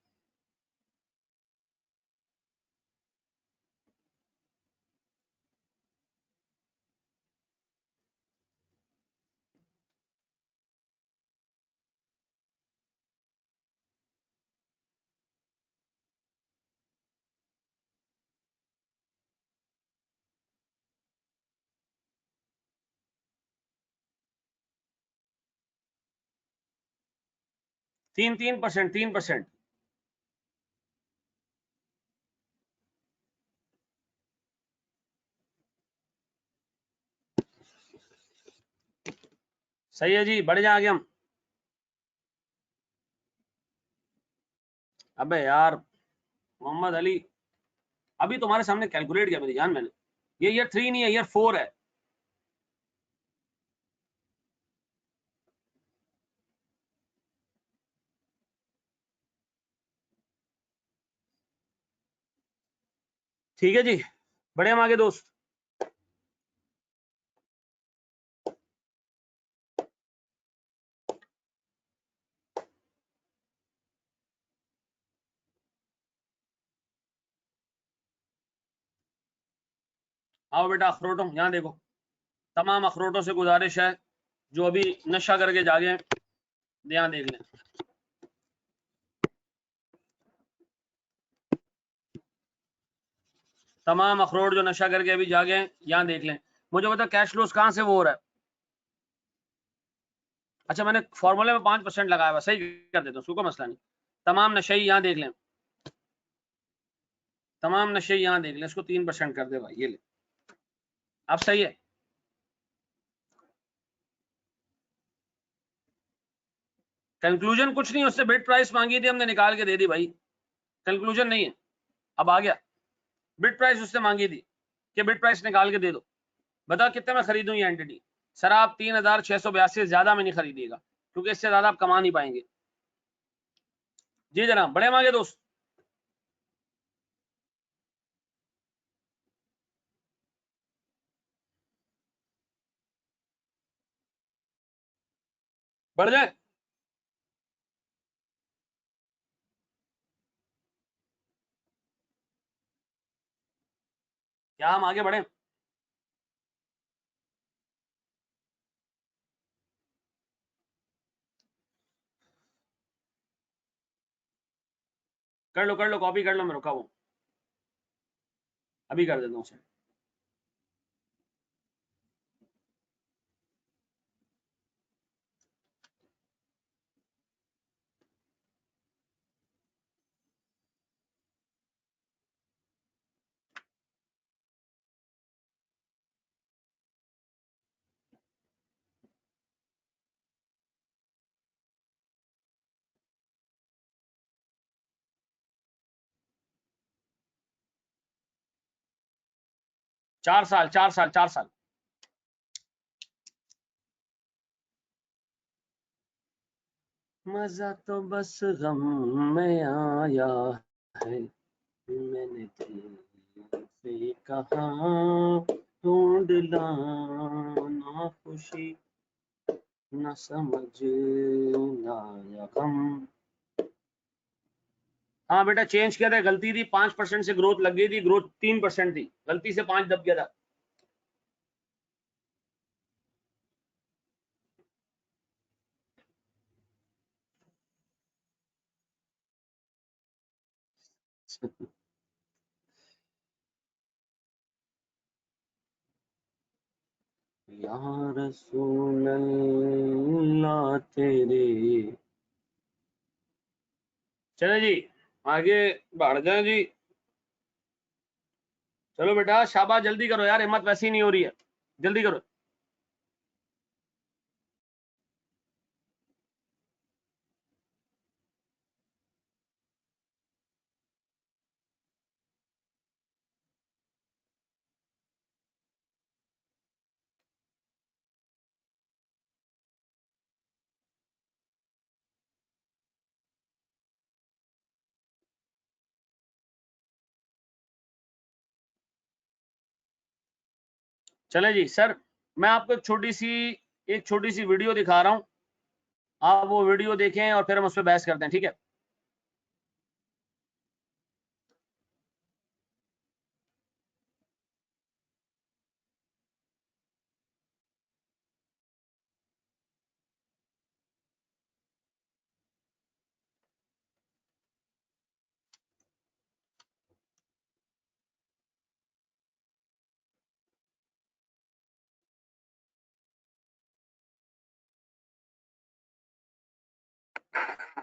तीन 3%। सही है जी, बढ़ जाए आगे हम। अबे यार मोहम्मद अली, अभी तुम्हारे सामने कैलकुलेट किया मेरी जान मैंने, ये ईयर 3 नहीं है, ईयर 4 है। ठीक है जी, बढ़े हम आगे दोस्त। आओ बेटा अखरोटों, यहाँ देखो, तमाम अखरोटों से गुजारिश है जो अभी नशा करके जागे हैं, यहाँ देख लें। तमाम अखरोट जो नशा करके अभी जागे हैं, यहाँ देख लें। मुझे बता कैश लॉस कहाँ से वो हो रहा है। अच्छा मैंने फॉर्मूले में 5% लगाया हुआ, सही कर देता हूँ, उसको कोई मसला नहीं। तमाम नशे यहाँ देख लें, तमाम नशे यहाँ देख लें, इसको 3% कर दे भाई, ये ले। अब सही है। कंक्लूजन कुछ नहीं, उससे बिड प्राइस मांगी थी हमने, निकाल के दे दी भाई, कंक्लूजन नहीं है। अब आ गया, बिड प्राइस उससे मांगी थी कि बिड प्राइस निकाल के दे दो, बताओ कितने में खरीदूं ये एंटिटी। सर आप 3682 से ज्यादा में नहीं खरीदिएगा, क्योंकि इससे ज्यादा आप कमा नहीं पाएंगे। जी जनाब, बड़े मांगे दोस्त। बढ़ जाए, क्या हम आगे बढ़े। कर लो कॉपी कर लो, मैं रुका हूं, अभी कर देता हूँ सर। चार साल 4 साल। मजा तो बस गम में आया है, मैंने दिल से कहा ढूंढ लाना खुशी, न समझ लाया गम। हाँ बेटा चेंज किया था, गलती थी, 5% से ग्रोथ लग गई थी, ग्रोथ 3% थी, गलती से 5 दब गया था। या रसूल अल्लाह तेरे। चले जी आगे बढ़ जाए जी। चलो बेटा शाबाश, जल्दी करो यार, हिम्मत वैसी नहीं हो रही है, जल्दी करो। चले जी सर, मैं आपको एक छोटी सी वीडियो दिखा रहा हूं, आप वो वीडियो देखें और फिर हम उस पर बहस करते हैं, ठीक है।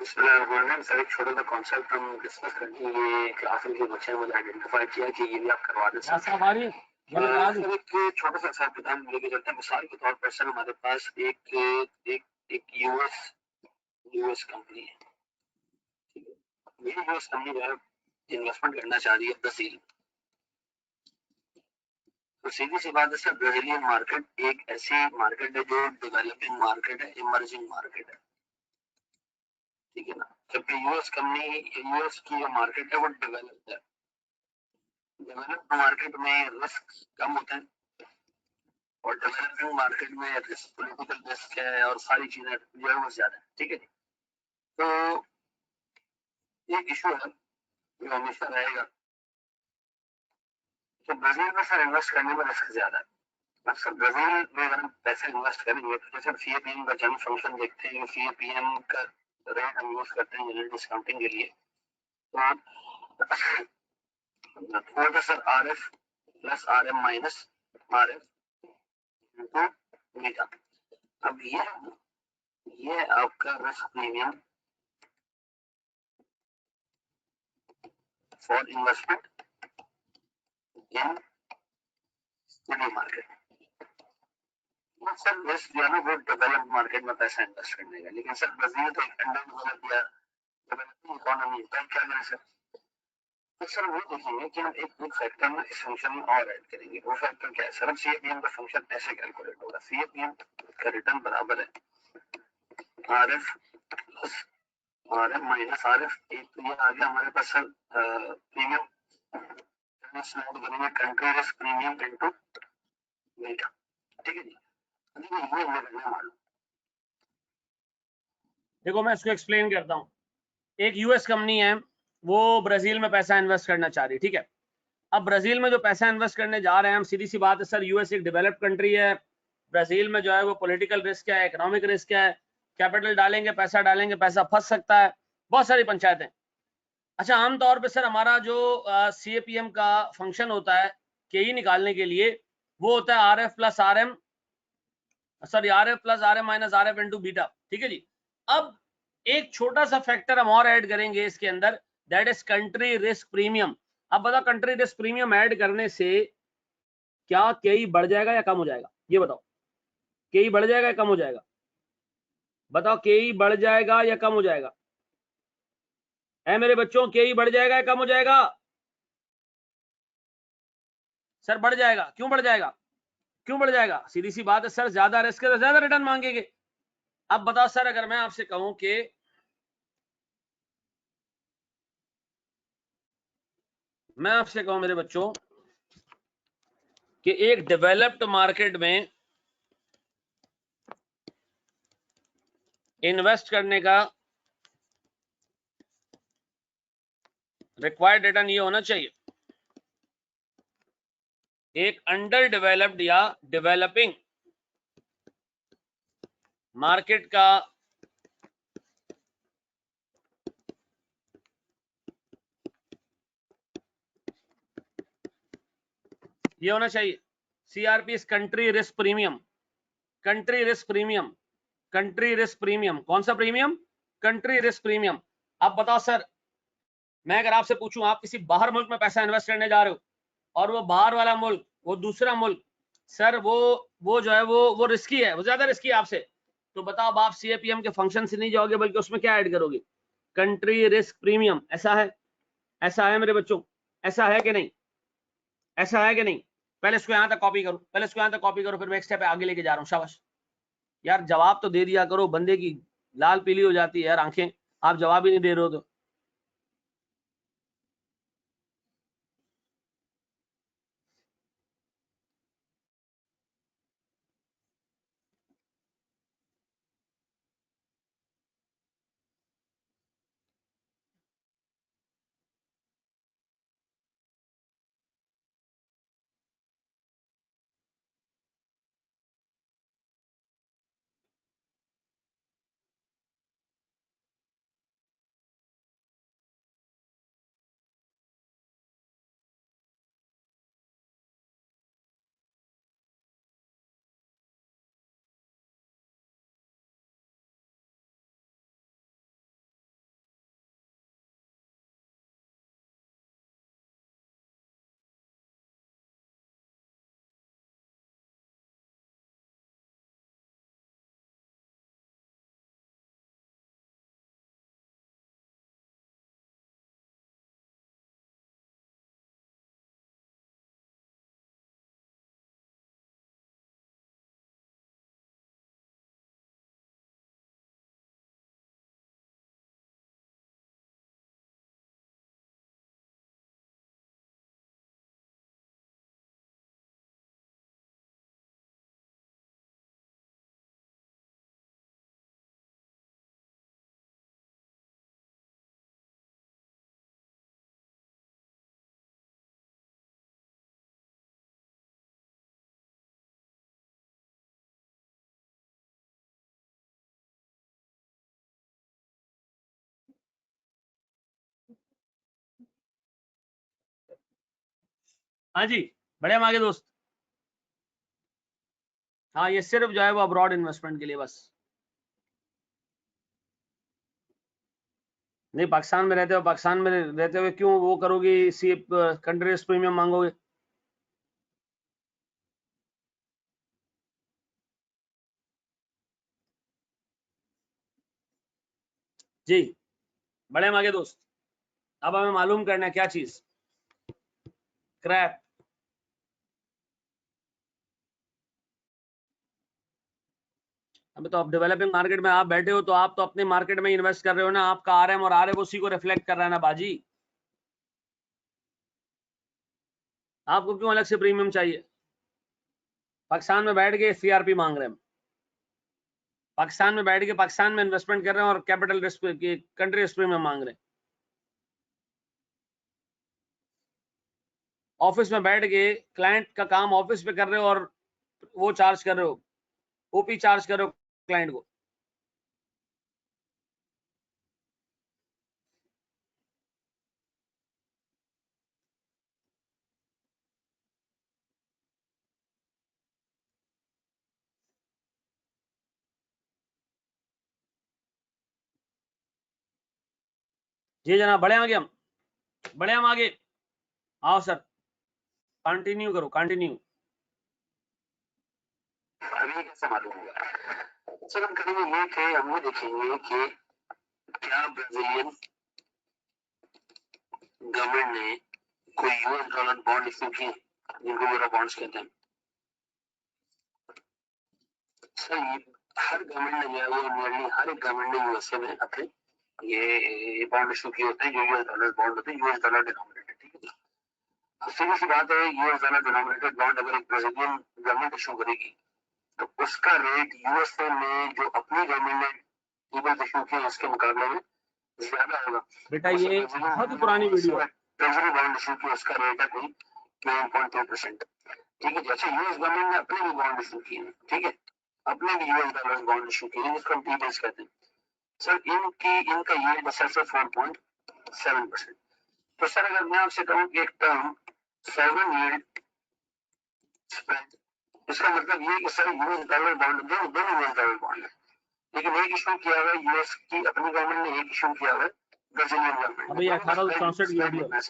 सर एक छोटा सा कॉन्सेप्ट हम डिस्कस करते हैं, ये क्लास में जो बच्चे ने मुझे आइडेंटिफाई किया कि ये भी आप करवा दें सर।
सर
एक छोटा सा हिसाब हम लेके चलते हैं। मिसाल के तौर पर सर हमारे पास एक एक एक यूएस कंपनी है, ठीक है। ये यूएस कंपनी जो है इन्वेस्टमेंट करना चाह रही है ब्राजील। तो सीधी सी बात है सर, ब्राजीलियन मार्केट एक ऐसी मार्केट है जो डेवलपिंग मार्केट है, इमर्जिंग मार्केट है, ठीक है ना। जबकि यूएस की जो मार्केट है वो डेवलप्ड है। डेवलप्ड मार्केट में रिस्क कम होते हैं और डेवलपिंग मार्केट में रिस्क, पॉलिटिकल रिस्क है और सारी चीजें जो है वो ज्यादा है, ठीक है जी। तो एक इशू है जो हमेशा रहेगा कि ब्राजील में सर इन्वेस्ट करने में रिस्क ज्यादा है। सर ब्राजील में अगर हम पैसे इन्वेस्ट करेंगे तो जैसे सीएपीएम का जनरल फंक्शन देखते हैं, सीएपीएम का रेट हम यूज करते हैं जनरल डिस्काउंटिंग के लिए। तो sir RF plus RM minus RF into beta. अब ये आपका risk premium for investment in study market. Sir risk जो है ना वो डेवलप्ड मार्केट में पैसा इन्वेस्ट करने का, लेकिन सर ब्राजील तो एक अंडर डेवलप्ड या डेवलपिंग इकोनॉमी है, तो क्या करें सर? तो सर वो देखेंगे कि हम एक फैक्टर में इस फंक्शन में और ऐड करेंगे। वो फैक्टर क्या है सर? अब सीएपीएम का फंक्शन ऐसे कैलकुलेट होगा, सीएपीएम का रिटर्न बराबर है RF plus RM minus RF. एक तो ये आ गया हमारे पास sir premium, country risk premium into beta, ठीक है जी।
देखो मैं इसको एक्सप्लेन करता हूँ। एक यूएस कंपनी है, वो ब्राजील में पैसा इन्वेस्ट करना चाह रही है, ठीक है। अब ब्राजील में जो पैसा इन्वेस्ट करने जा रहे हैं हम, सीधी सी बात है सर, यूएस एक डेवलप्ड कंट्री है। ब्राजील में जो है वो पॉलिटिकल रिस्क है, इकोनॉमिक रिस्क है, कैपिटल डालेंगे, पैसा फंस सकता है, बहुत सारी पंचायतें। अच्छा, आमतौर पे सर हमारा जो सीएपीएम का फंक्शन होता है केई निकालने के लिए, वो होता है RF plus RM, sorry RF plus RM minus RF into beta, ठीक है जी। अब एक छोटा सा फैक्टर हम और ऐड करेंगे इसके अंदर, that is country risk premium. अब बताओ कंट्री रिस्क प्रीमियम ऐड करने से क्या केई बढ़ जाएगा या कम हो जाएगा? ये बताओ, केई बढ़ जाएगा या कम हो जाएगा? बताओ, केई बढ़ जाएगा या कम हो जाएगा? है मेरे बच्चों, केई बढ़ जाएगा या कम हो जाएगा? सर बढ़ जाएगा। क्यों बढ़ जाएगा? क्यों बढ़ जाएगा? सीधी सी बात है सर, ज्यादा रिस्क है तो ज्यादा रिटर्न मांगेंगे। अब बताओ सर, अगर मैं आपसे कहूं कि मेरे बच्चों कि एक डेवलप्ड मार्केट में इन्वेस्ट करने का रिक्वायर्ड रिटर्न ये होना चाहिए, एक अंडर डेवलप्ड या डेवलपिंग मार्केट का ये होना चाहिए CRP is country risk premium. Country risk premium, country risk premium, कौन सा प्रीमियम? Country risk premium. अब बताओ सर, मैं अगर आपसे पूछूं, आप किसी बाहर मुल्क में पैसा इन्वेस्ट करने जा रहे हो और वो बाहर वाला मुल्क, वो दूसरा मुल्क, सर वो जो है वो रिस्की है, वो ज्यादा रिस्की है आपसे, तो बताओ अब आप सीएपीएम के फंक्शन से नहीं जाओगे बल्कि उसमें क्या ऐड करोगे? Country risk premium. ऐसा है? ऐसा है मेरे बच्चों? ऐसा है कि नहीं? ऐसा है कि नहीं? पहले इसको यहां तक कॉपी करो, पहले इसको यहां तक कॉपी करो, फिर मैं एक स्टेप आगे लेके जा रहा हूँ। शाबाश यार, जवाब तो दे दिया करो, बंदे की लाल पीली हो जाती है यार आंखें, आप जवाब ही नहीं दे रहे हो तो। हाँ जी, बढ़िया हम आगे दोस्त। हाँ, ये सिर्फ जो है वो अब्रॉड इन्वेस्टमेंट के लिए बस। नहीं, पाकिस्तान में रहते हो, पाकिस्तान में रहते हुए क्यों वो करोगे, इसी कंट्री रिस्क प्रीमियम मांगोगे? जी, बड़े हम आगे दोस्त। अब हमें मालूम करना है क्या चीज, क्रैप। अभी तो आप डेवलपिंग मार्केट में आप बैठे हो, तो आप तो अपने मार्केट में इन्वेस्ट कर रहे हो ना, आपका आरएम और आरएफ उसी को रिफ्लेक्ट कर रहा है ना बाजी। आपको क्यों अलग से प्रीमियम चाहिए? पाकिस्तान में बैठ के सीआरपी मांग रहे हैं, पाकिस्तान में बैठ के पाकिस्तान में इन्वेस्टमेंट कर रहे हैं और कैपिटल रिस्क की कंट्री रिस्क प्रीमियम मांग रहे हैं। ऑफिस में बैठ के क्लाइंट का काम ऑफिस पे कर रहे हो और वो चार्ज कर रहे हो, ओपी चार्ज कर रहे हो क्लाइंट को। जी जनाब, बढ़े आगे हम, बढ़े हम आगे। आओ सर, कंटिन्यू करो, कंटिन्यू।
अभी कैसे मालूम होगा? सर हम करेंगे ये कि हम ये देखेंगे कि क्या ब्राजीलियन गवर्नमेंट ने कोई यूएस डॉलर बॉन्ड इश्यू किए जिनको यूरो बॉन्ड्स कहते हैं। सर ये हर गवर्नमेंट ने, वो नियरली हर एक गवर्नमेंट ने यूएसए में अपने ये बॉन्ड इशू किए होते हैं जो यूएस डॉलर बॉन्ड होते हैं, यूएस डॉलर डिनोमिनेटेड। ठीक है, अब सीधी सी बात है, यूएस डॉलर डिनोमिनेटेड बॉन्ड अगर एक ब्राजीलियन गवर्नमेंट इशू करेगी तो उसका रेट यूएसए में जो अपनी गवर्नमेंट ने ईबल इशू किया उसके मुकाबले में ज्यादा होगा।
बेटा ये बहुत ही पुरानी वीडियो है।
ट्रेजरी बॉन्ड इशू किया उसका रेट है कोई 9.2%। ठीक है, जैसे यूएस गवर्नमेंट ने अपने भी बॉन्ड इशू किए, ठीक है, अपने भी यूएस डॉलर बॉन्ड इशू किए जिसको हम टी-बिल्स कहते हैं। सर इनका यील्ड है 4.7%। तो सर अगर मैं आपसे कहूं कि एक टर्म सॉवरेन यील्ड स्प्रेड, इसका मतलब ये कि सर यूएस डॉलर बॉन्ड दोनों यूएस डॉलर बॉन्ड है, लेकिन एक इशू किया हुआ है यूएस की अपनी गवर्नमेंट ने, एक इशू किया हुआ है ब्राजीलियन गवर्नमेंट ने।
अभी 1864 की वीडियो है।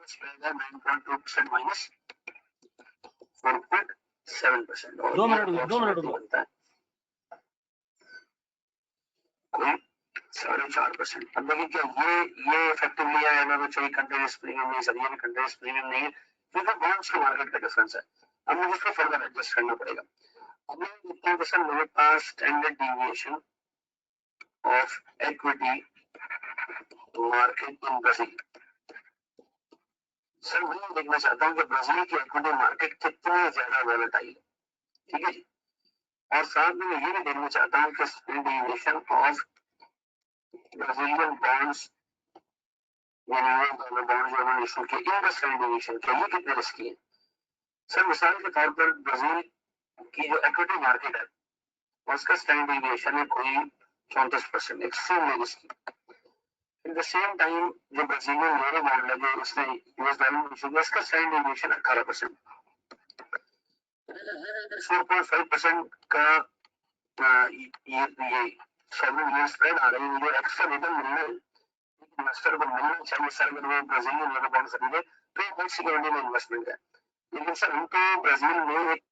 स्प्रेड है 9.2% माइनस 4.7%। और
2 मिनट
बनता है कोई 4.5%। अब देखिए क्या ये इफेक्टिवली है ना, तो चाहिए कंट्रीज प्रीमियम नहीं सर, ये भी कंट्रीज प्रीमियम नहीं है क्योंकि बॉन्ड्स के मार्केट का डिफरेंस है। अब मुझे इसको फर्दर एडजस्ट करना पड़ेगा। अब मैं देखता हूँ कि सर मेरे पास standard deviation of equity market in Brazil. Sir मैं ये देखना चाहता हूँ कि ब्राजील की इक्विटी मार्केट कितनी ज्यादा वॉलेटाइल है, ठीक है जी, और साथ में मैं ये भी देखना चाहता हूँ कि standard deviation of Brazilian bonds यानी यूएस डॉलर बॉन्ड जो उन्होंने इशू किए इनका स्टैंडर्ड डिविएशन क्या, ये कितने रिस्की है। सर मिसाल के तौर पर ब्राजील की जो इक्विटी मार्केट है उसका स्टैंडर्ड डिविएशन है कोई 34%, extremely risky. At the same time जो ब्राजीलियन यूरो बॉन्ड है जो उसने यूएस डॉलर में इशू किया उसका स्टैंडर्ड डिविएशन 18%। 4.5% का ये सॉवरेन यील्ड स्प्रेड आ रही है, जो एक्स्ट्रा रिटर्न मिल रहा है इन्वेस्टर को मिलना चाहिए। सर अगर वो ब्राजीलियन यूरो बॉन्ड खरीदे तो ये बहुत सिक्योरिटी में इन्वेस्टमेंट है, लेकिन सर हम तो ब्राजील में एक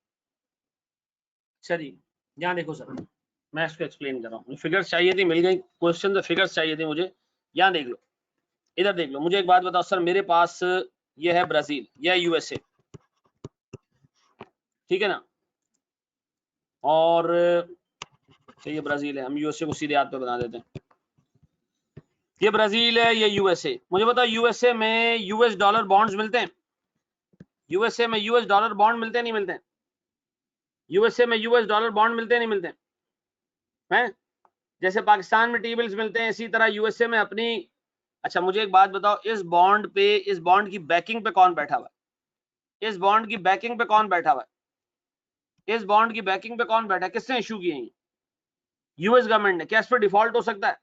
चलिए यहाँ देखो सर, मैं इसको एक्सप्लेन कर रहा हूँ। फिगर्स चाहिए थी, मिल गई। क्वेश्चन तो फिगर्स चाहिए थी मुझे। यहाँ देख लो, इधर देख लो। मुझे एक बात बताओ सर, मेरे पास ये है ब्राजील, यह यूएसए, ठीक है ना, और ये ब्राजील है, हम यूएसए को सीधे हाथ पे बना देते हैं। ये ब्राजील है, ये यूएसए। मुझे बताओ यूएसए में यूएस डॉलर बॉन्ड्स मिलते हैं? यूएसए में यूएस डॉलर बॉन्ड मिलते हैं नहीं मिलते हैं? यूएसए में यूएस डॉलर बॉन्ड मिलते हैं नहीं मिलते हैं? जैसे पाकिस्तान में टी बिल्स मिलते हैं इसी तरह यूएसए में अपनी। अच्छा मुझे एक बात बताओ, इस बॉन्ड पे, इस बॉन्ड की बैकिंग पे कौन बैठा हुआ है? इस बॉन्ड की बैकिंग पे कौन बैठा हुआ है? इस बॉन्ड की बैकिंग पे कौन बैठा है? किसने इशू किए हैं? यूएस गवर्नमेंट ने। क्या इस पे डिफॉल्ट हो सकता है?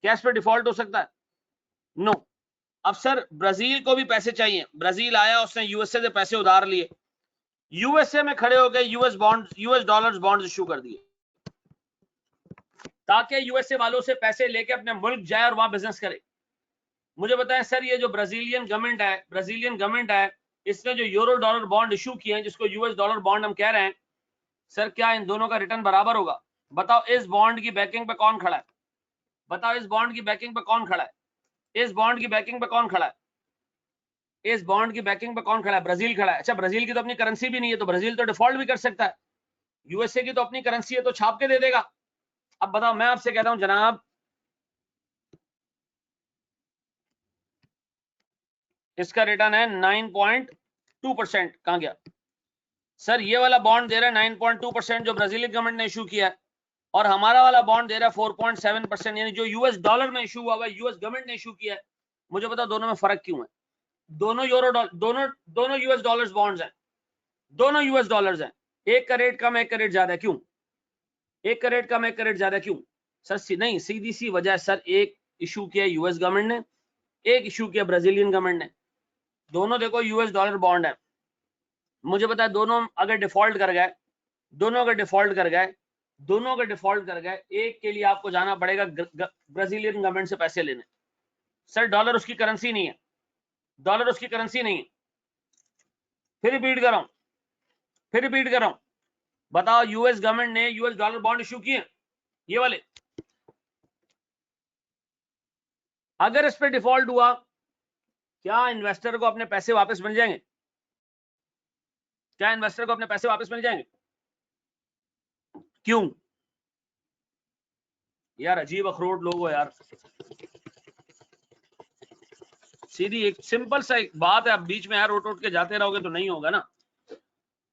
क्या इस पे डिफॉल्ट हो सकता है? नो। अब सर ब्राजील को भी पैसे चाहिए, ब्राजील आया, उसने यूएसए से पैसे उधार लिए, यूएसए में खड़े हो गए यूएस डॉलर्स बॉन्ड इशू कर दिए ताकि यूएसए वालों से पैसे लेके अपने मुल्क जाए और वहां बिजनेस करे। मुझे बताएं सर, ये जो ब्राजीलियन गवर्नमेंट है, इसने जो यूरो डॉलर बॉन्ड इशू किए हैं, जिसको यूएस डॉलर बॉन्ड हम कह रहे हैं, सर क्या इन दोनों का रिटर्न बराबर होगा? बताओ इस बॉन्ड की बैकिंग पे कौन खड़ा है? बताओ इस बॉन्ड की बैकिंग पे कौन खड़ा है? इस बॉन्ड की बैकिंग पे कौन खड़ा है? इस बॉन्ड की बैकिंग पे कौन खड़ा है? ब्राजील खड़ा है। अच्छा, ब्राजील की तो अपनी करेंसी भी नहीं है, तो ब्राजील तो डिफॉल्ट भी कर सकता है। यूएसए की तो अपनी करेंसी है, तो छाप के दे देगा। अब बताओ, मैं आपसे कहता हूं जनाब, इसका रिटर्न है 9.2%। कहां गया सर? ये वाला बॉन्ड दे रहा है 9.2% जो ब्राजीलियन गवर्नमेंट ने इशू किया है, और हमारा वाला बॉन्ड दे रहा है 4.7%, यानी जो यूएस डॉलर में इशू हुआ है, यूएस गवर्नमेंट ने इशू किया है। मुझे बताओ दोनों में फर्क क्यों है? दोनों दोनों यूएस डॉलर्स बॉन्ड्स हैं, दोनों यूएस डॉलर्स हैं। एक का रेट कम, एक का रेट ज्यादा, क्यों? एक का रेट कम, एक का रेट ज्यादा, क्यों? सर नहीं, सीधी सी वजह सर, एक इशू किया यूएस गवर्नमेंट ने, एक इशू किया ब्राजीलियन गवर्नमेंट ने। दोनों देखो यूएस डॉलर बॉन्ड है। मुझे पता है दोनों अगर डिफॉल्ट कर गए, एक के लिए आपको जाना पड़ेगा ब्राजीलियन गवर्नमेंट से पैसे लेने। सर डॉलर उसकी करेंसी नहीं है, डॉलर उसकी करेंसी नहीं है। फिर रिपीट कर रहा हूं, बताओ यूएस गवर्नमेंट ने यूएस डॉलर बॉन्ड इशू किए, ये वाले। अगर इस पर डिफॉल्ट हुआ, क्या इन्वेस्टर को अपने पैसे वापस मिल जाएंगे? क्या इन्वेस्टर को अपने पैसे वापस मिल जाएंगे? क्यों यार? अजीब अखरोट लोग हो यार। सीधी एक सिंपल सा एक बात है, आप बीच में यार उठ के जाते रहोगे तो नहीं होगा ना।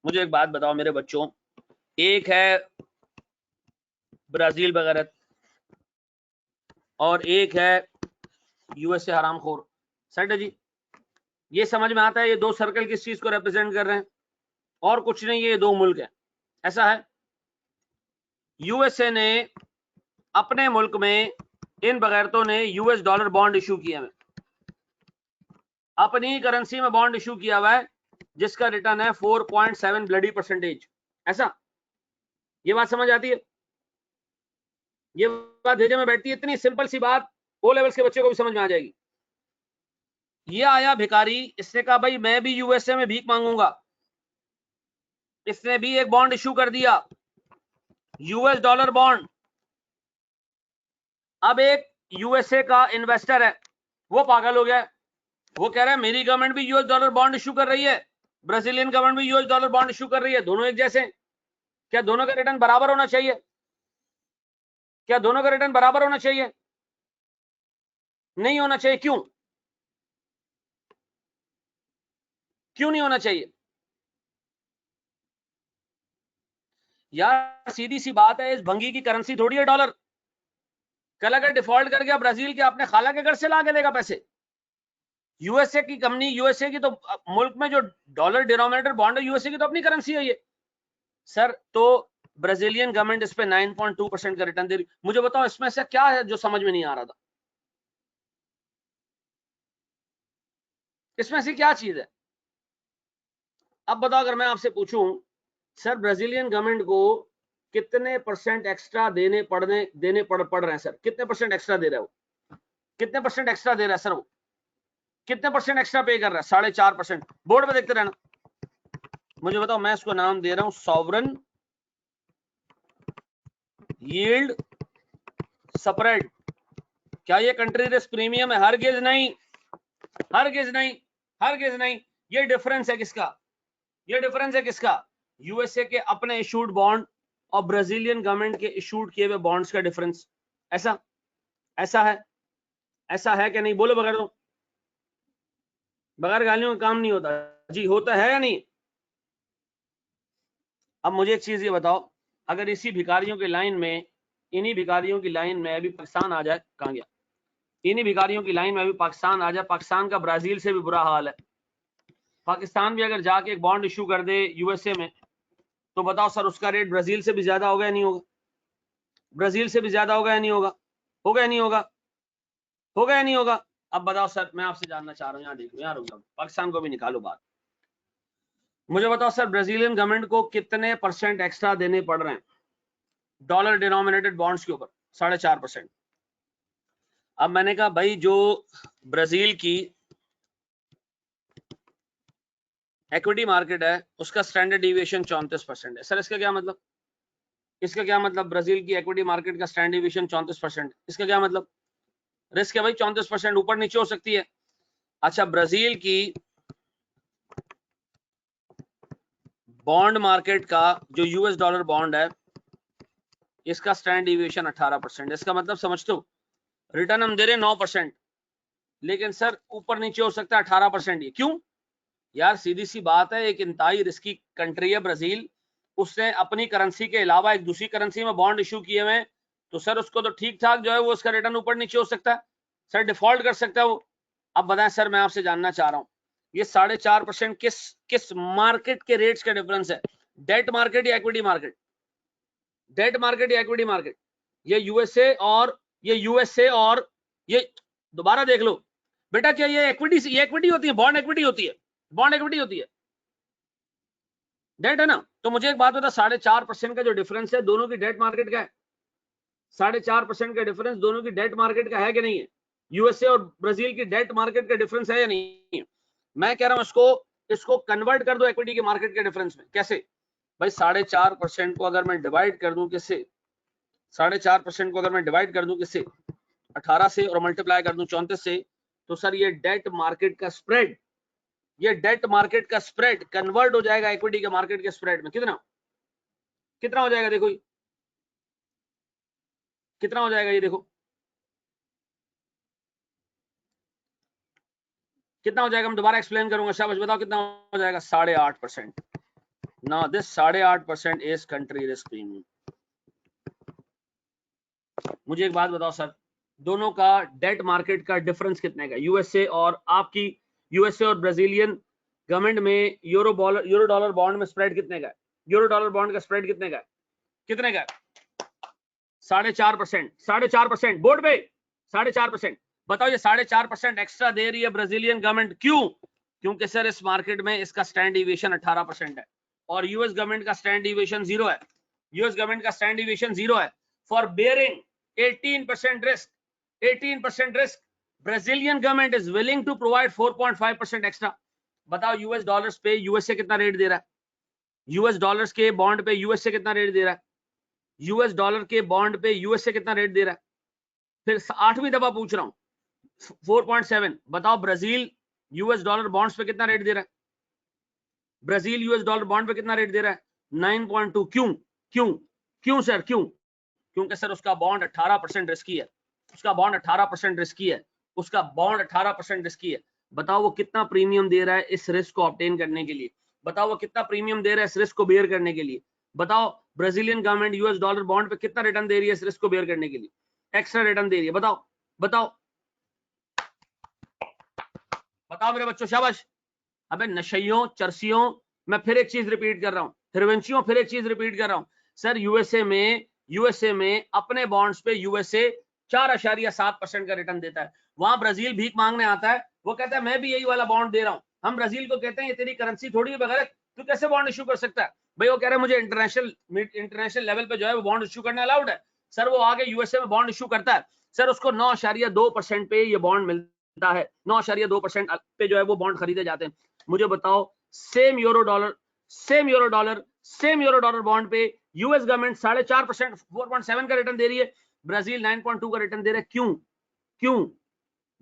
मुझे एक बात बताओ मेरे बच्चों, एक है ब्राजील वगैरह और एक है यूएसए हरामखोर। सेठ जी, ये समझ में आता है ये दो सर्कल किस चीज को रिप्रेजेंट कर रहे हैं? और कुछ नहीं, ये दो मुल्क है। ऐसा है, यूएसए ने अपने मुल्क में, इन बगैरतों ने यूएस डॉलर बॉन्ड इशू किया है, अपनी करेंसी में बॉन्ड इशू किया हुआ है, जिसका रिटर्न है 4.7 ब्लडी परसेंटेज। ऐसा, ये बात समझ आती है? ये बात भेजे में बैठती है, इतनी सिंपल सी बात ओ लेवल्स के बच्चे को भी समझ में आ जाएगी। ये आया भिखारी, इसने कहा भाई मैं भी यूएसए में भीख मांगूंगा, इसने भी एक बॉन्ड इशू कर दिया, यूएस डॉलर बॉन्ड। अब एक यूएसए का इन्वेस्टर है, वो पागल हो गया, वो कह रहा है मेरी गवर्नमेंट भी यूएस डॉलर बॉन्ड इशू कर रही है, ब्राजीलियन गवर्नमेंट भी यूएस डॉलर बॉन्ड इशू कर रही है, दोनों एक जैसे, क्या दोनों का रिटर्न बराबर होना चाहिए? क्या दोनों का रिटर्न बराबर होना चाहिए? नहीं होना चाहिए। क्यों? क्यों नहीं होना चाहिए यार? सीधी सी बात है, इस भंगी की करेंसी थोड़ी है डॉलर। कल अगर डिफॉल्ट कर गया ब्राजील के, अपने खाला के घर से ला के देगा पैसे। यूएसए की कंपनी, यूएसए की तो मुल्क में जो डॉलर डिनोमिनेटर बॉन्ड है, यूएसए की तो अपनी करेंसी है ये। सर तो ब्राजीलियन गवर्नमेंट इस पे 9.2% का रिटर्न दे रही। मुझे बताओ इसमें से क्या है जो समझ में नहीं आ रहा था? इसमें से क्या चीज है? अब बताओ, अगर मैं आपसे पूछूं सर ब्राजीलियन गवर्नमेंट को कितने परसेंट एक्स्ट्रा देने पड़ रहे हैं सर? कितने परसेंट एक्स्ट्रा दे रहा है वो? कितने परसेंट एक्स्ट्रा दे रहा है सर वो? कितने परसेंट एक्स्ट्रा पे कर रहा है? 4.5%। बोर्ड पे देखते रहना। मुझे बताओ, मैं इसको नाम दे रहा हूं सॉवरन यील्ड स्प्रेड। क्या ये कंट्री रिस्क प्रीमियम है? हरगिज नहीं, हरगिज नहीं, हरगिज नहीं। ये डिफरेंस है किसका? ये डिफरेंस है किसका? यूएसए के अपने इशूड बॉन्ड और ब्राजीलियन गवर्नमेंट के इशूड किए हुए बॉन्ड्स का डिफरेंस। ऐसा ऐसा है, ऐसा है कि नहीं? बोलो बगैर दो, बगैर गालियों का काम नहीं होता जी। होता है या नहीं? अब मुझे एक चीज ये बताओ, अगर इसी भिखारियों की लाइन में, इन्हीं भिखारियों की लाइन में अभी पाकिस्तान आ जाए, कहां गया? इन्हीं भिखारियों की लाइन में अभी पाकिस्तान आ जाए, पाकिस्तान का ब्राजील से भी बुरा हाल है, पाकिस्तान भी अगर जाके एक बॉन्ड इशू कर दे यूएसए में, तो बताओ सर उसका रेट ब्राजील से भी ज्यादा होगा या नहीं होगा? ब्राजील से भी ज्यादा होगा या नहीं होगा? होगा या नहीं होगा? होगा या नहीं होगा? अब बताओ सर, मैं आपसे जानना चाह रहा हूँ, यहाँ देखो, यहाँ रुक जाओ, पाकिस्तान को भी निकालो बात। मुझे बताओ सर, ब्राजीलियन गवर्नमेंट को कितने % एक्स्ट्रा देने पड़ रहे हैं डॉलर डिनोमिनेटेड बॉन्ड्स के ऊपर? 4.5%। अब मैंने कहा भाई जो ब्राजील की इक्विटी मार्केट है उसका स्टैंडर्ड डिविएशन 34% है। सर इसका क्या मतलब? इसका क्या मतलब? ब्राजील की इक्विटी मार्केट का स्टैंडर्ड डिविएशन 34%, इसका क्या मतलब? रिस्क है भाई 34%, ऊपर नीचे हो सकती है। अच्छा, ब्राजील की बॉन्ड मार्केट का जो यूएस डॉलर बॉन्ड है इसका स्टैंडर्ड डिविएशन 18%, इसका मतलब समझते हो? रिटर्न हम दे रहे हैं 9%, लेकिन सर ऊपर नीचे हो सकता है 18%। ये क्यों यार? सीधी सी बात है, एक इंतहाई रिस्की कंट्री है ब्राजील, उसने अपनी करेंसी के अलावा एक दूसरी करेंसी में बॉन्ड इशू किए हुए हैं, तो सर उसको तो ठीक ठाक जो है वो उसका रिटर्न ऊपर नीचे हो सकता है, सर डिफॉल्ट कर सकता है वो। अब बताएं सर, मैं आपसे जानना चाह रहा हूं, ये 4.5% किस मार्केट के रेट्स का डिफरेंस है? डेट मार्केट या इक्विटी मार्केट? डेट मार्केट या इक्विटी मार्केट? ये यूएसए और ये दोबारा देख लो बेटा, क्या ये इक्विटी होती है? बॉन्ड इक्विटी होती है? बॉन्ड इक्विटी होती है, डेट है ना? तो मुझे एक बात बता, 4.5% का जो डिफरेंस है दोनों की डेट मार्केट का है? 4.5% का डिफरेंस दोनों की डेट मार्केट का है कि नहीं है? यूएसए और ब्राजील की डेट मार्केट का डिफरेंस है या नहीं है? मैं कह रहा हूं इसको कन्वर्ट कर दो इक्विटी के मार्केट के डिफरेंस में। कैसे भाई? 4.5% को अगर मैं डिवाइड कर दूं किससे? 4.5% को अगर मैं डिवाइड कर दूं किससे? 18 से, और मल्टीप्लाई कर दूं 34 से, तो सर ये डेट मार्केट का स्प्रेड, ये डेट मार्केट का स्प्रेड कन्वर्ट हो जाएगा इक्विटी के मार्केट के स्प्रेड में। कितना कितना हो जाएगा? देखो कितना हो जाएगा, ये देखो कितना हो जाएगा। मैं दोबारा एक्सप्लेन करूंगा, शाबाश बताओ कितना हो जाएगा? 8.5%। Now this 8.5% is country risk premium. मुझे एक बात बताओ सर, दोनों का डेट मार्केट का डिफरेंस कितने का? यूएसए और आपकी यूएसए और ब्राजीलियन गवर्नमेंट में यूरो डॉलर बॉन्ड में स्प्रेड कितने का है? यूरो डॉलर बॉन्ड का स्प्रेड कितने का है? कितने का है? 4.5%। 4.5% बोर्ड पे 4.5%। बताओ ये 4.5% एक्स्ट्रा दे रही है ब्राजीलियन गवर्नमेंट, क्यों? क्योंकि सर इस मार्केट में इसका स्टैंड डिविएशन 18% है और यूएस गवर्नमेंट का स्टैंड डिविएशन 0 है। यूएस गवर्नमेंट का स्टैंड डिविएशन 0 है। For bearing 18% risk, 18% risk, Brazilian government is willing to provide 4.5% extra. बताओ यूएस डॉलर्स पे यूएसए कितना रेट दे रहा है? यूएस डॉलर्स के बॉन्ड पे यूएसए कितना रेट दे रहा है? यूएस डॉलर के बॉन्ड पे यूएसए कितना रेट दे रहा है? फिर 8वीं दफा पूछ रहा हूं, 4.7। बताओ ब्राजील यूएस डॉलर बॉन्ड्स पे कितना रेट दे रहा है? ब्राजील यूएस डॉलर बॉन्ड पे कितना रेट दे रहा है? 9.2। क्यों क्यों क्यों सर क्यों? क्योंकि सर उसका बॉन्ड 18% रिस्की है, उसका बॉन्ड 18% रिस्की है, उसका बॉन्ड 18% रिस्की है। बताओ वो कितना प्रीमियम दे रहा है इस रिस्क को ऑब्टेन करने के लिए? बताओ वो कितना प्रीमियम दे रहा है इस रिस्क को बेयर करने के लिए? बताओ Brazilian government US dollar bond पे कितना रिटर्न दे रही है इस रिस्क को बेयर करने के लिए? एक्स्ट्रा रिटर्न दे रही है। बताओ बताओ बताओ मेरे बच्चों, शाबाश। अबे नशइयों, चरसियों, मैं फिर एक चीज रिपीट कर रहा हूं, हिरवंशियों फिर एक चीज रिपीट कर रहा हूं। सर यूएसए में अपने बॉन्ड्स पे यूएसए 4.7% का रिटर्न देता है। वहां ब्राजील भीख मांगने आता है, वो कहता है मैं भी यही वाला बॉन्ड दे रहा हूं। हम ब्राजील को कहते हैं ये तेरी करेंसी थोड़ी है बगैर, तू कैसे बॉन्ड इशू कर सकता है? भाई वो कह रहे हैं मुझे इंटरनेशनल लेवल पे जो है वो बॉन्ड इशू करना अलाउड है। सर वो आगे यूएसए में बॉन्ड इशू करता है, सर उसको 9.2% पे ये बॉन्ड मिलता है, 9.2% पे जो है वो बॉन्ड खरीदे जाते हैं। मुझे बताओ सेम यूरो डॉलर बॉन्ड पे यूएस गवर्नमेंट 4.5% 4.7 का रिटर्न दे रही है, ब्राजील 9.2 का रिटर्न दे रहा है। क्यों क्यों?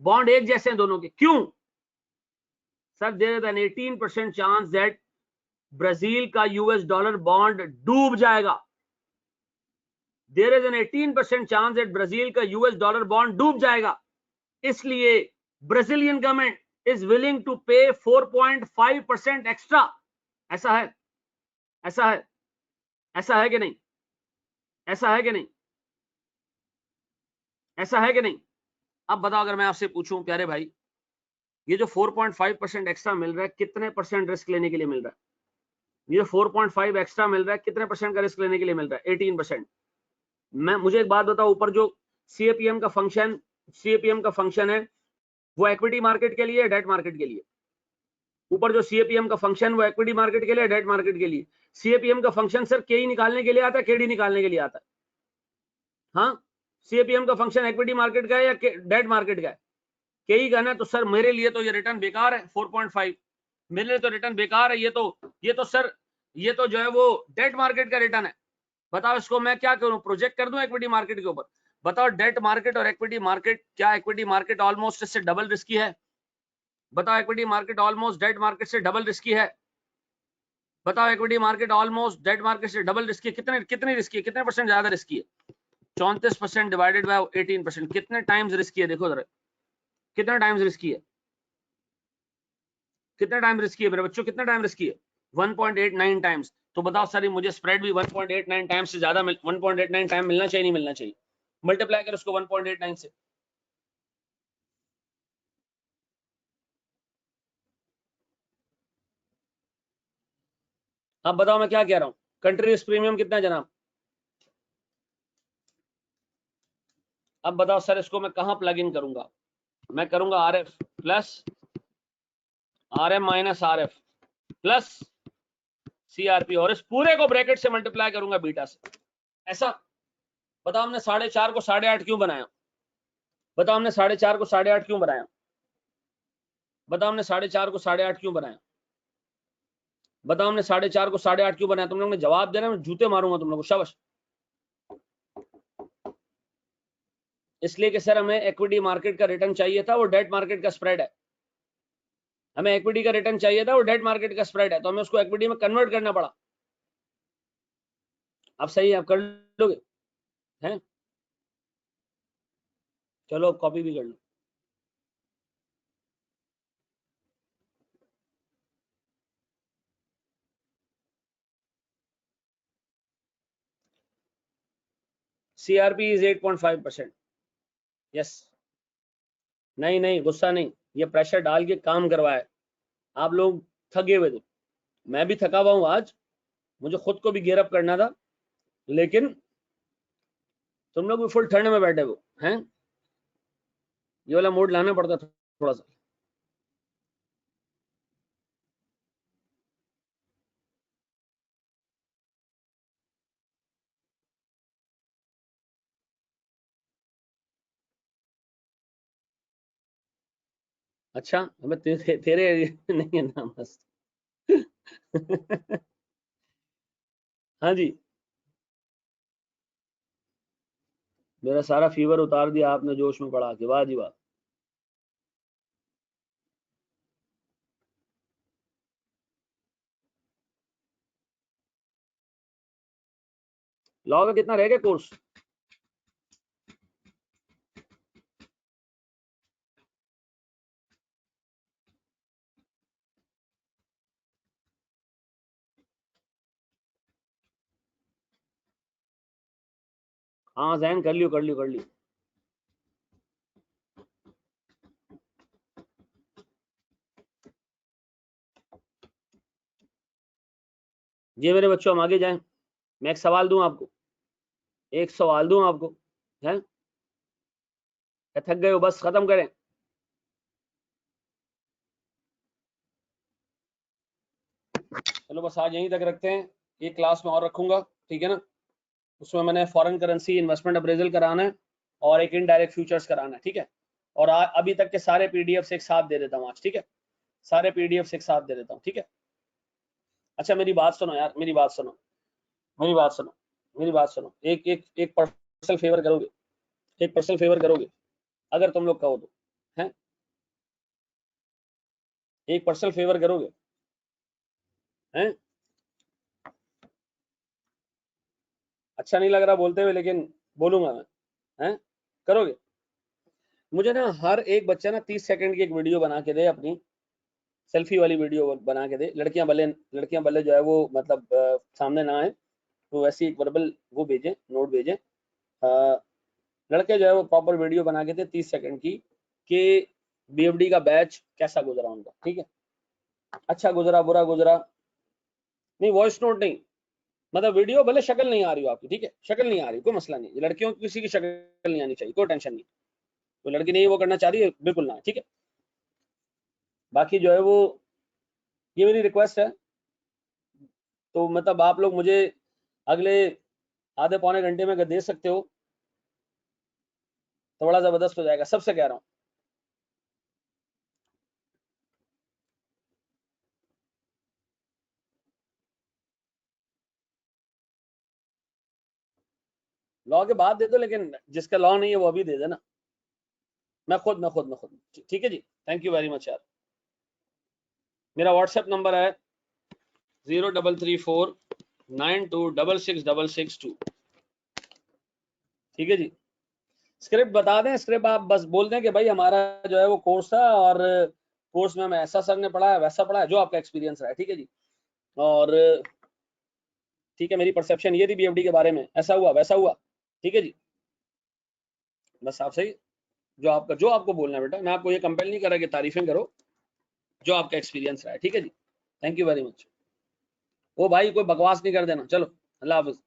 बॉन्ड एक जैसे हैं दोनों के, क्यों? Sir there is an 18% chance that Brazil का यूएस डॉलर बॉन्ड डूब जाएगा। There is an 18% chance that Brazil का यूएस डॉलर बॉन्ड डूब जाएगा। इसलिए Brazilian government is willing to pay 4.5% extra. ऐसा है कि नहीं? ऐसा है कि नहीं? अब बताओ, अगर मैं आपसे पूछूं प्यारे भाई, ये जो 4.5% एक्स्ट्रा मिल रहा है कितने % रिस्क लेने के लिए मिल रहा है? ये 4.5 एक्स्ट्रा मिल रहा है कितने % का रिस्क लेने के लिए मिल रहा है? 18%। मुझे एक बात बताओ, ऊपर जो सीएपीएम का फंक्शन है वो इक्विटी मार्केट के लिए, डेट मार्केट के लिए। ऊपर जो सीएपीएम का फंक्शन वो इक्विटी मार्केट के लिए, डेट मार्केट के लिए। सीएपीएम का फंक्शन सर के निकालने के लिए आता है, केडी निकालने के लिए आता है? हाँ, सीएपीएम का फंक्शन इक्विटी मार्केट का है या डेट मार्केट का है? के ही का ना। तो सर मेरे लिए तो ये रिटर्न बेकार है 4.5, मेरे लिए तो रिटर्न बेकार है। ये तो सर ये तो जो है वो डेट मार्केट का रिटर्न है। बताओ इसको मैं क्या करूं, प्रोजेक्ट कर दूं इक्विटी मार्केट के ऊपर? बताओ डेट मार्केट और इक्विटी मार्केट, क्या इक्विटी मार्केट ऑलमोस्ट इससे डबल रिस्की है? बताओ equity market almost debt market से डबल रिस्की है? बताओ equity market almost debt market से डबल रिस्की, कितनी रिस्की है, कितने परसेंट ज्यादा रिस्की है? 34% डिवाइडेड बाय 18%, कितने टाइम्स रिस्की है? देखो जरा कितना टाइम्स रिस्की है, कितना टाइम रिस्की है मेरे बच्चों, कितना टाइम रिस्की है? 1.89 टाइम्स। तो बताओ सर मुझे स्प्रेड भी 1.89 टाइम्स से ज्यादा 1.89 टाइम मिलना चाहिए, नहीं मिलना चाहिए? मल्टीप्लाई कर उसको 1.89 से। अब बताओ मैं क्या कह रहा हूं, कंट्री रिस्क प्रीमियम कितना है जनाब? अब बताओ सर इसको मैं कहां प्लग इन करूंगा? मैं करूंगा RF plus RM minus RF plus CRP, और इस पूरे को ब्रैकेट से मल्टीप्लाई करूंगा बीटा से। ऐसा बताओ हमने 4.5 को 8.5 क्यों बनाया? बताओ हमने 4.5 को 8.5 क्यों बनाया? बताओ हमने 4.5 को 8.5 क्यों बनाया? बताओ हमने 4.5 को 8.5 क्यों बनाया? तुम लोग ने जवाब देना, मैं जूते मारूंगा तुम लोग को, शाबाश। इसलिए कि सर हमें इक्विटी मार्केट का रिटर्न चाहिए था, वो डेट मार्केट का स्प्रेड है। हमें इक्विटी का रिटर्न चाहिए था, वो डेट मार्केट का स्प्रेड है, तो हमें उसको इक्विटी में कन्वर्ट करना पड़ा। अब सही है, आप कर लोगे हैं? चलो कॉपी भी कर लो। CRP is 8.5%। यस, नहीं नहीं गुस्सा नहीं, ये प्रेशर डाल के काम करवाया। आप लोग थके हुए थे, मैं भी थका हुआ हूं आज, मुझे खुद को भी गियर अप करना था, लेकिन तुम लोग भी फुल ठंड में बैठे हो हैं, ये वाला मोड लाना पड़ता था थोड़ा सा। अच्छा हमें तेरे नहीं है ना मस्त। हाँ जी, मेरा सारा फीवर उतार दिया आपने जोश में पड़ा के, वाह जी वाह। लॉ का कितना रह गया कोर्स? हाँ जैन कर लियो कर लियो कर लियो। जी मेरे बच्चों हम आगे जाएं, मैं एक सवाल दूं आपको, एक सवाल दूं आपको, हैं? थक गए हो? बस खत्म करें। चलो बस आज यहीं तक रखते हैं, एक क्लास में और रखूंगा, ठीक है ना? उसमें मैंने फॉरेन करेंसी इन्वेस्टमेंट अप्रेजल कराना है और एक इनडायरेक्ट फ्यूचर्स कराना है, ठीक है? और अभी तक के सारे पीडीएफ एक साथ दे देता हूँ आज, ठीक है? सारे पीडीएफ एक साथ दे देता हूँ, ठीक है? अच्छा मेरी बात सुनो यार, मेरी बात सुनो, मेरी बात सुनो, मेरी बात सुनो, एक एक एक पर्सनल फेवर करोगे? एक पर्सनल फेवर करोगे अगर तुम लोग कहो तो? हैं? एक पर्सनल फेवर करोगे? हैं? अच्छा नहीं लग रहा बोलते हुए, लेकिन बोलूंगा मैं, हैं? करोगे? मुझे ना हर एक बच्चा ना 30 सेकंड की एक वीडियो बना के दे, अपनी सेल्फी वाली वीडियो बना के दे। लड़कियां भले जो है वो मतलब सामने ना आए, तो वैसी एक वर्बल वो भेजें, नोट भेजें। लड़के जो है वो प्रॉपर वीडियो बना के दे 30 सेकंड की, कि बीएफडी का बैच कैसा गुजरा उनका, ठीक है? अच्छा गुजरा, बुरा गुजरा, नहीं वॉइस नोट नहीं, मतलब वीडियो, भले शक्ल नहीं आ रही हो आपकी, ठीक है? शक्ल नहीं आ रही, कोई मसला नहीं, लड़कियों की किसी की शक्ल नहीं आनी चाहिए, कोई टेंशन नहीं। तो लड़की नहीं वो करना चाह रही है, बिल्कुल ना, ठीक है? बाकी जो है वो ये मेरी रिक्वेस्ट है, तो मतलब आप लोग मुझे अगले आधे पौने घंटे में अगर दे सकते हो तो बड़ा जबरदस्त हो जाएगा, सबसे कह रहा हूँ। लॉ के बाद दे दो, लेकिन जिसका लॉ नहीं है वो अभी दे देना। मैं खुद ठीक है जी। थैंक यू वेरी मच यार। मेरा व्हाट्सएप नंबर है 033492666662। ठीक है जी। स्क्रिप्ट बता दें, स्क्रिप्ट आप बस बोल दें कि भाई हमारा जो है वो कोर्स था और कोर्स में हमें ऐसा सर ने पढ़ाया, वैसा पढ़ाया, जो आपका एक्सपीरियंस रहा है। ठीक है जी। और ठीक है, मेरी परसेप्शन ये थी बीएफडी के बारे में, ऐसा हुआ वैसा हुआ। ठीक है जी। बस आप सही, जो आपको बोलना है बेटा, मैं आपको ये कंपेल नहीं कर रहा कि तारीफें करो, जो आपका एक्सपीरियंस रहा है। ठीक है जी। Thank you very much. ओ भाई कोई बकवास नहीं कर देना। चलो अल्लाह हाफिज।